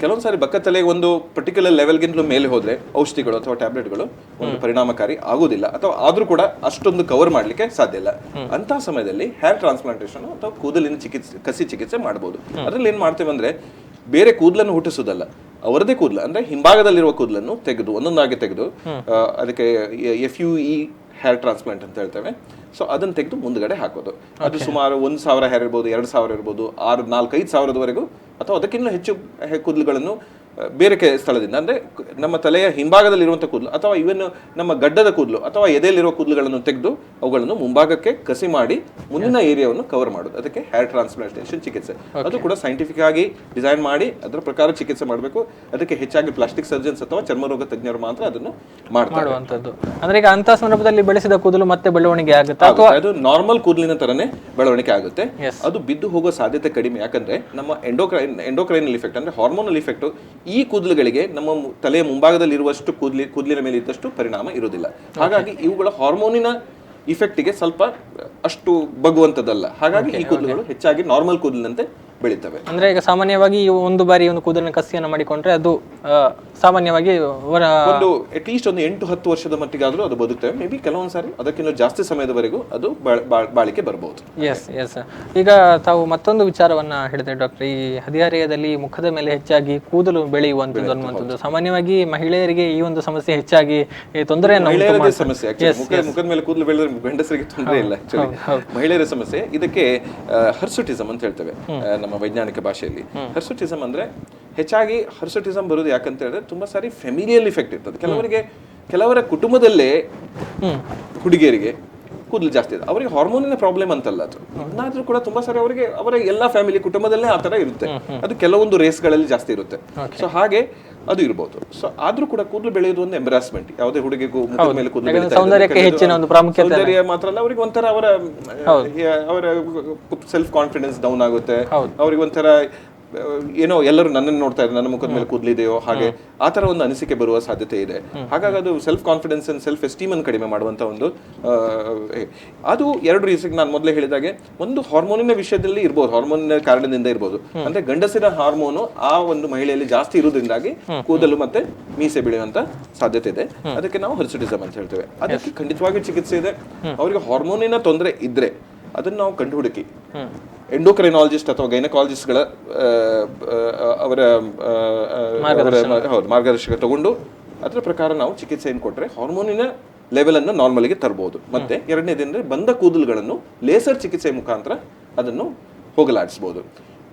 ಕೆಲವೊಂದು ಸಾರಿ ಬಕ್ಕತಲೆ ಒಂದು ಪರ್ಟಿಕ್ಯುಲರ್ ಲೆವೆಲ್ಗಿಂತಲೂ ಮೇಲೆ ಹೋದ್ರೆ ಔಷಧಿಗಳು ಅಥವಾ ಟ್ಯಾಬ್ಲೆಟ್ಗಳು ಒಂದು ಪರಿಣಾಮಕಾರಿ ಆಗುದಿಲ್ಲ, ಅಥವಾ ಆದ್ರೂ ಕೂಡ ಅಷ್ಟೊಂದು ಕವರ್ ಮಾಡ್ಲಿಕ್ಕೆ ಸಾಧ್ಯ ಇಲ್ಲ. ಅಂತ ಸಮಯದಲ್ಲಿ ಹೇರ್ ಟ್ರಾನ್ಸ್ಪ್ಲಾಂಟೇಶನ್ ಅಥವಾ ಕೂದಲಿನ ಚಿಕಿತ್ಸೆ, ಕಸಿ ಚಿಕಿತ್ಸೆ ಮಾಡಬಹುದು. ಅದ್ರಲ್ಲಿ ಏನ್ ಮಾಡ್ತೇವೆ ಅಂದ್ರೆ ಬೇರೆ ಕೂದಲನ್ನು ಹುಟ್ಟಿಸೋದಲ್ಲ, ಅವರದೇ ಕೂದಲು ಅಂದ್ರೆ ಹಿಂಭಾಗದಲ್ಲಿರುವ ಕೂದಲನ್ನು ತೆಗೆದು ಒಂದೊಂದಾಗಿ ತೆಗೆದು ಅದಕ್ಕೆ FUE ಹೇರ್ ಟ್ರಾನ್ಸ್ಪ್ಲಾಂಟ್ ಅಂತ ಹೇಳ್ತೇವೆ. ಸೊ ಅದನ್ನು ತೆಗೆದು ಮುಂದ್ಗಡೆ ಹಾಕೋದು. ಅದು ಸುಮಾರು 1,000 ಹೇರ್ ಇರ್ಬೋದು, 2,000 ಇರ್ಬೋದು, 4-5,000 ಅಥವಾ ಅದಕ್ಕಿಂತ ಹೆಚ್ಚು ಕೂದಲುಗಳನ್ನು ಬೇರೆ ಸ್ಥಳದಿಂದ ಅಂದ್ರೆ ನಮ್ಮ ತಲೆಯ ಹಿಂಭಾಗದಲ್ಲಿರುವಂತಹ ಕೂದಲು ಅಥವಾ ಇವನ್ ನಮ್ಮ ಗಡ್ಡದ ಕೂದಲು ಅಥವಾ ಎದೆಯಲ್ಲಿರುವ ಕೂದಲುಗಳನ್ನು ತೆಗೆದು ಅವುಗಳನ್ನು ಮುಂಭಾಗಕ್ಕೆ ಕಸಿ ಮಾಡಿ ಮುಂದಿನ ಏರಿಯಾವನ್ನು ಕವರ್ ಮಾಡೋದು. ಅದಕ್ಕೆ ಹೇರ್ ಟ್ರಾನ್ಸ್ಪ್ಲಾಂಟೇಶನ್ ಚಿಕಿತ್ಸೆ. ಅದು ಕೂಡ ಸೈಂಟಿಫಿಕ್ ಆಗಿ ಡಿಸೈನ್ ಮಾಡಿ ಅದರ ಪ್ರಕಾರ ಚಿಕಿತ್ಸೆ ಮಾಡಬೇಕು. ಅದಕ್ಕೆ ಹೆಚ್ಚಾಗಿ ಪ್ಲಾಸ್ಟಿಕ್ ಸರ್ಜನ್ಸ್ ಅಥವಾ ಚರ್ಮರೋಗ ತಜ್ಞರು ಮಾತ್ರ ಅದನ್ನು ಮಾಡುವಂತದ್ದು. ಅಂದ್ರೆ ಈಗ ಅಂತ ಸಂದರ್ಭದಲ್ಲಿ ಬೆಳೆಸಿದ ಕೂದಲು ಮತ್ತೆ ಬೆಳವಣಿಗೆ ಆಗುತ್ತೆ, ಅದು ನಾರ್ಮಲ್ ಕೂದಲಿನ ತರನೇ ಬೆಳವಣಿಗೆ ಆಗುತ್ತೆ. ಅದು ಬಿದ್ದು ಹೋಗೋ ಸಾಧ್ಯತೆ ಕಡಿಮೆ. ಯಾಕಂದ್ರೆ ನಮ್ಮ ಎಂಡೋಕ್ರೈನಲ್ ಇಫೆಕ್ಟ್ ಅಂದ್ರೆ ಹಾರ್ಮೋನಲ್ ಇಫೆಕ್ಟ್ ಈ ಕೂದಲುಗಳಿಗೆ ನಮ್ಮ ತಲೆಯ ಮುಂಭಾಗದಲ್ಲಿ ಇರುವಷ್ಟು ಕೂದಲಿನ ಮೇಲೆ ಇದ್ದಷ್ಟು ಪರಿಣಾಮ ಇರುವುದಿಲ್ಲ. ಹಾಗಾಗಿ ಇವುಗಳ ಹಾರ್ಮೋನಿನ ಇಫೆಕ್ಟಿಗೆ ಸ್ವಲ್ಪ ಅಷ್ಟು ಬಗ್ಗುವಂತದ್ದಲ್ಲ. ಹಾಗಾಗಿ ಈ ಕೂದಲುಗಳು ಹೆಚ್ಚಾಗಿ ನಾರ್ಮಲ್ ಕೂದಲಿನಂತೆ ಬೆಳೀತವೆ. ಅಂದ್ರೆ ಈಗ ಸಾಮಾನ್ಯವಾಗಿ ಒಂದು ಬಾರಿ ಒಂದು ಕೂದಲಿನ ಕಸಿಯನ್ನು ಮಾಡಿಕೊಂಡ್ರೆ ಅದು ಸಾಮಾನ್ಯವಾಗಿ ಒಂದು ಅಟ್ಲೀಸ್ಟ್ ಒಂದು 8-10 ವರ್ಷದ ಮಟ್ಟಿಗಾದ್ರೂ ಅದು ಬದುಕ್ತವೆ. ಮೇ ಬಿ ಕೆಲವೊಂದು ಸಾರಿ ಅದಕ್ಕಿಂತ ಜಾಸ್ತಿ ಸಮಯದವರೆಗೂ ಅದು ಬಾಳಿಕೆ ಬರಬಹುದು. ಎಸ್ ಈಗ ತಾವು ಮತ್ತೊಂದು ವಿಚಾರವನ್ನ ಹೇಳಿದ್ರೆ ಡಾಕ್ಟರ್, ಈ ಹದಿಹರೆಯದಲ್ಲಿ ಮುಖದ ಮೇಲೆ ಹೆಚ್ಚಾಗಿ ಕೂದಲು ಬೆಳೆಯುವಂಥದ್ದು ಅನ್ನುವಂಥದ್ದು ಸಾಮಾನ್ಯವಾಗಿ ಮಹಿಳೆಯರಿಗೆ ಈ ಒಂದು ಸಮಸ್ಯೆ ಹೆಚ್ಚಾಗಿ ತೊಂದರೆಯನ್ನು ಸಮಸ್ಯೆ. ಮುಖದ ಮೇಲೆ ಕೂದಲು ಬೆಳೆದ್ರೆ ಗಂಡಸರಿಗೆ ತೊಂದರೆ ಇಲ್ಲ. ಮಹಿಳೆಯರ ಸಮಸ್ಯೆ ಇದಕ್ಕೆ ಹರ್ಸುಟಿಸಮ್ ಅಂತ ಹೇಳ್ತೇವೆ ನಮ್ಮ ವೈಜ್ಞಾನಿಕ ಭಾಷೆಯಲ್ಲಿ. ಹರ್ಸುಟಿಸಮ್ ಅಂದ್ರೆ ಹೆಚ್ಚಾಗಿ ಹರ್ಸುಟಿಸಮ್ ಬರೋದು ಯಾಕಂತ ಹೇಳಿದ್ರೆ ತುಂಬಾ ಸಾರಿ ಫೆಮಿಲಿಯಲ್ ಇಫೆಕ್ಟ್ ಇರ್ತದೆ. ಕೆಲವರ ಕುಟುಂಬದಲ್ಲೇ ಹುಡುಗಿಯರಿಗೆ ಕೂದಲು ಜಾಸ್ತಿ ಇದೆ. ಅವರಿಗೆ ಹಾರ್ಮೋನಿನ ಪ್ರಾಬ್ಲಮ್ ಅಂತಲ್ಲ ಅದು, ಆದ್ರೂ ಕೂಡ ತುಂಬಾ ಸಾರಿ ಅವರಿಗೆ ಅವರ ಎಲ್ಲಾ ಫ್ಯಾಮಿಲಿ ಕುಟುಂಬದಲ್ಲೇ ಆ ತರ ಇರುತ್ತೆ. ಅದು ಕೆಲವೊಂದು ರೇಸ್ಗಳಲ್ಲಿ ಜಾಸ್ತಿ ಇರುತ್ತೆ. ಸೊ ಹಾಗೆ ಅದು ಇರಬಹುದು. ಸೊ ಆದ್ರೂ ಕೂಡ ಕೂದಲು ಬೆಳೆಯೋದು ಒಂದು ಎಂಬರಾಸ್ಮೆಂಟ್. ಯಾವುದೇ ಹುಡುಗಿಗೂ ಮುಖದ ಮೇಲೆ ಕೂದಲು ಸೌಂದರ್ಯ ಮಾತ್ರ ಅಲ್ಲ, ಅವ್ರಿಗೆ ಒಂಥರ ಅವರ ಸೆಲ್ಫ್ ಕಾನ್ಫಿಡೆನ್ಸ್ ಡೌನ್ ಆಗುತ್ತೆ. ಅವ್ರಿಗೆ ಒಂಥರ ಏನೋ ಎಲ್ಲರೂ ನನ್ನನ್ನು ನೋಡ್ತಾ ಇದ್ದಾರೆ, ನನ್ನ ಮುಖದ ಮೇಲೆ ಕೂದಲಿದೆಯೋ ಹಾಗೆ ಆ ತರ ಒಂದು ಅನಿಸಿಕೆ ಬರುವ ಸಾಧ್ಯತೆ ಇದೆ. ಹಾಗಾಗಿ ಅದು self confidence and self esteem ಅನ್ನು ಕಡಿಮೆ ಮಾಡುವಂತ ಒಂದು ಅದು ಎರಡು ರೀಸನ್ ನಾನು ಮೊದಲೇ ಹೇಳಿದಾಗೆ, ಒಂದು ಹಾರ್ಮೋನಿನ ವಿಷಯದಲ್ಲಿ ಇರ್ಬೋದು, ಹಾರ್ಮೋನಿನ ಕಾರಣದಿಂದ ಇರ್ಬೋದು. ಅಂದ್ರೆ ಗಂಡಸಿನ ಹಾರ್ಮೋನು ಆ ಒಂದು ಮಹಿಳೆಯಲ್ಲಿ ಜಾಸ್ತಿ ಇರುವುದರಿಂದಾಗಿ ಕೂದಲು ಮತ್ತೆ ಮೀಸೆ ಬೆಳೆಯುವಂತ ಸಾಧ್ಯತೆ ಇದೆ. ಅದಕ್ಕೆ ನಾವು ಹರ್ಸುಟಿಸಮ್ ಅಂತ ಹೇಳ್ತೇವೆ. ಅದಕ್ಕೆ ಖಂಡಿತವಾಗಿ ಚಿಕಿತ್ಸೆ ಇದೆ. ಅವರಿಗೆ ಹಾರ್ಮೋನಿನ ತೊಂದರೆ ಇದ್ರೆ ಅದನ್ನ ನಾವು ಕಂಡು ಹುಡುಕಿ ಎಂಡೋಕ್ರೈನಾಲಜಿಸ್ಟ್ ಅಥವಾ ಗೈನಕಾಲಜಿಸ್ಟ್ಗಳ ಅವರ ಮಾರ್ಗದರ್ಶಕ ತಗೊಂಡು ಅದರ ಪ್ರಕಾರ ನಾವು ಚಿಕಿತ್ಸೆಯನ್ನು ಕೊಟ್ಟರೆ ಹಾರ್ಮೋನಿನ ಲೆವೆಲ್ ಅನ್ನು ನಾರ್ಮಲ್ಗೆ ತರಬಹುದು. ಮತ್ತೆ ಎರಡನೇದಂದ್ರೆ ಬಂದ ಕೂದಲುಗಳನ್ನು ಲೇಸರ್ ಚಿಕಿತ್ಸೆ ಮುಖಾಂತರ ಅದನ್ನು ಹೋಗಲಾಡಿಸಬಹುದು.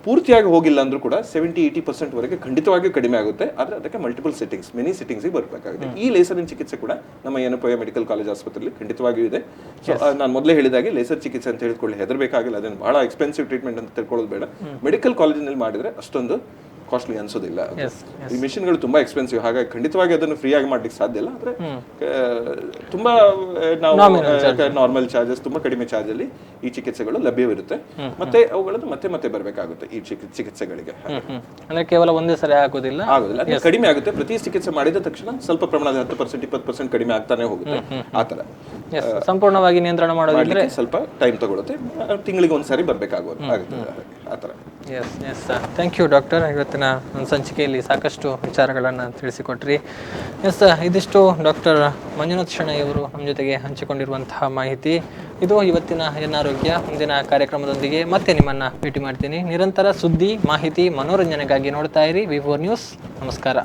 ಪೂರ್ತಿಯಾಗಿ ಹೋಗಿಲ್ಲ ಅಂದ್ರೂ ಕೂಡ 70-80% ವರೆಗೆ ಖಂಡಿತವಾಗಿಯೂ ಕಡಿಮೆ ಆಗುತ್ತೆ. ಆದರೆ ಅದಕ್ಕೆ ಮಲ್ಟಿಪಲ್ ಸೆಟ್ಟಿಂಗ್ಸ್, ಮೆನಿ ಸೆಟ್ಟಿಂಗ್ಸಿಗೆ ಬರಬೇಕಾಗುತ್ತೆ. ಈ ಲೇಸರಿನ ಚಿಕಿತ್ಸೆ ಕೂಡ ನಮ್ಮ ಯೆನೆಪೋಯ ಮೆಡಿಕಲ್ ಕಾಲೇಜ್ ಆಸ್ಪತ್ರೆಯಲ್ಲಿ ಖಂಡಿತವಾಗಿಯೂ ಇದೆ. ಸೊ ನಾನು ಮೊದಲೇ ಹೇಳಿದಾಗೆ ಲೇಸರ್ ಚಿಕಿತ್ಸೆ ಅಂತ ಹೇಳ್ಕೊಳ್ಳಿ ಹೆದರಬೇಕಾಗಿಲ್ಲ. ಅದೇನು ಬಹಳ ಎಕ್ಸ್ಪೆನ್ಸಿವ್ ಟ್ರೀಟ್ಮೆಂಟ್ ಅಂತ ತಿಳ್ಕೊಳ್ಳೋದು ಬೇಡ. ಮೆಡಿಕಲ್ ಕಾಲೇಜಿನಲ್ಲಿ ಮಾಡಿದ್ರೆ ಅಷ್ಟೊಂದು ಕಾಸ್ಟ್ಲಿ ಅನ್ಸೋದಿಲ್ಲ. ಈ ಮಿಷಿನ್ಗಳು ತುಂಬಾ ಎಕ್ಸ್ಪೆನ್ಸಿವ್, ಹಾಗಾಗಿ ಖಂಡಿತವಾಗಿ ಅದನ್ನು ಫ್ರೀ ಆಗಿ ಮಾಡ್ಲಿಕ್ಕೆ ಸಾಧ್ಯ ಇಲ್ಲ. ಆದ್ರೆ ತುಂಬಾ ನಾವು ನಾರ್ಮಲ್ ಚಾರ್ಜಸ್, ತುಂಬಾ ಕಡಿಮೆ ಚಾರ್ಜ್ ಅಲ್ಲಿ ಈ ಚಿಕಿತ್ಸೆಗಳು ಲಭ್ಯವಿರುತ್ತೆ. ಮತ್ತೆ ಅವುಗಳನ್ನು ಮತ್ತೆ ಮತ್ತೆ ಬರಬೇಕಾಗುತ್ತೆ ಈ ಚಿಕಿತ್ಸೆಗಳಿಗೆ. ಅಂದ್ರೆ ಕೇವಲ ಒಂದೇ ಸರಿ ಆಗೋದಿಲ್ಲ, ಅದು ಕಡಿಮೆ ಆಗುತ್ತೆ. ಪ್ರತಿ ಚಿಕಿತ್ಸೆ ಮಾಡಿದ ತಕ್ಷಣ ಸ್ವಲ್ಪ ಪ್ರಮಾಣದ 10%, 20% ಕಡಿಮೆ ಆಗ್ತಾನೆ ಹೋಗುತ್ತೆ. ಆತರ ಸಂಪೂರ್ಣವಾಗಿ ನಿಯಂತ್ರಣ ಮಾಡೋದಿದ್ರೆ ಸ್ವಲ್ಪ ಟೈಮ್ ತಗೊಳುತ್ತೆ. ತಿಂಗಳಿಗೆ ಒಂದ್ಸರಿ ಬರ್ಬೇಕಾಗುತ್ತೆ ಆತರ. Yes thank you doctor. ಇವತ್ತಿನ ಒಂದು ಸಂಚಿಕೆಯಲ್ಲಿ ಸಾಕಷ್ಟು ವಿಚಾರಗಳನ್ನು ತಿಳಿಸಿಕೊಟ್ರಿ. ಎಸ್, ಇದಿಷ್ಟು ಡಾಕ್ಟರ್ ಮಂಜುನಾಥ್ ಶೆಣೈ ಅವರು ನಮ್ಮ ಜೊತೆಗೆ ಹಂಚಿಕೊಂಡಿರುವಂತಹ ಮಾಹಿತಿ. ಇದು ಇವತ್ತಿನ ಆರೋಗ್ಯ. ಮುಂದಿನ ಕಾರ್ಯಕ್ರಮದೊಂದಿಗೆ ಮತ್ತೆ ನಿಮ್ಮನ್ನು ಭೇಟಿ ಮಾಡ್ತೀನಿ. ನಿರಂತರ ಸುದ್ದಿ, ಮಾಹಿತಿ, ಮನೋರಂಜನೆಗಾಗಿ ನೋಡ್ತಾ ಇರಿ V4 ನ್ಯೂಸ್. ನಮಸ್ಕಾರ.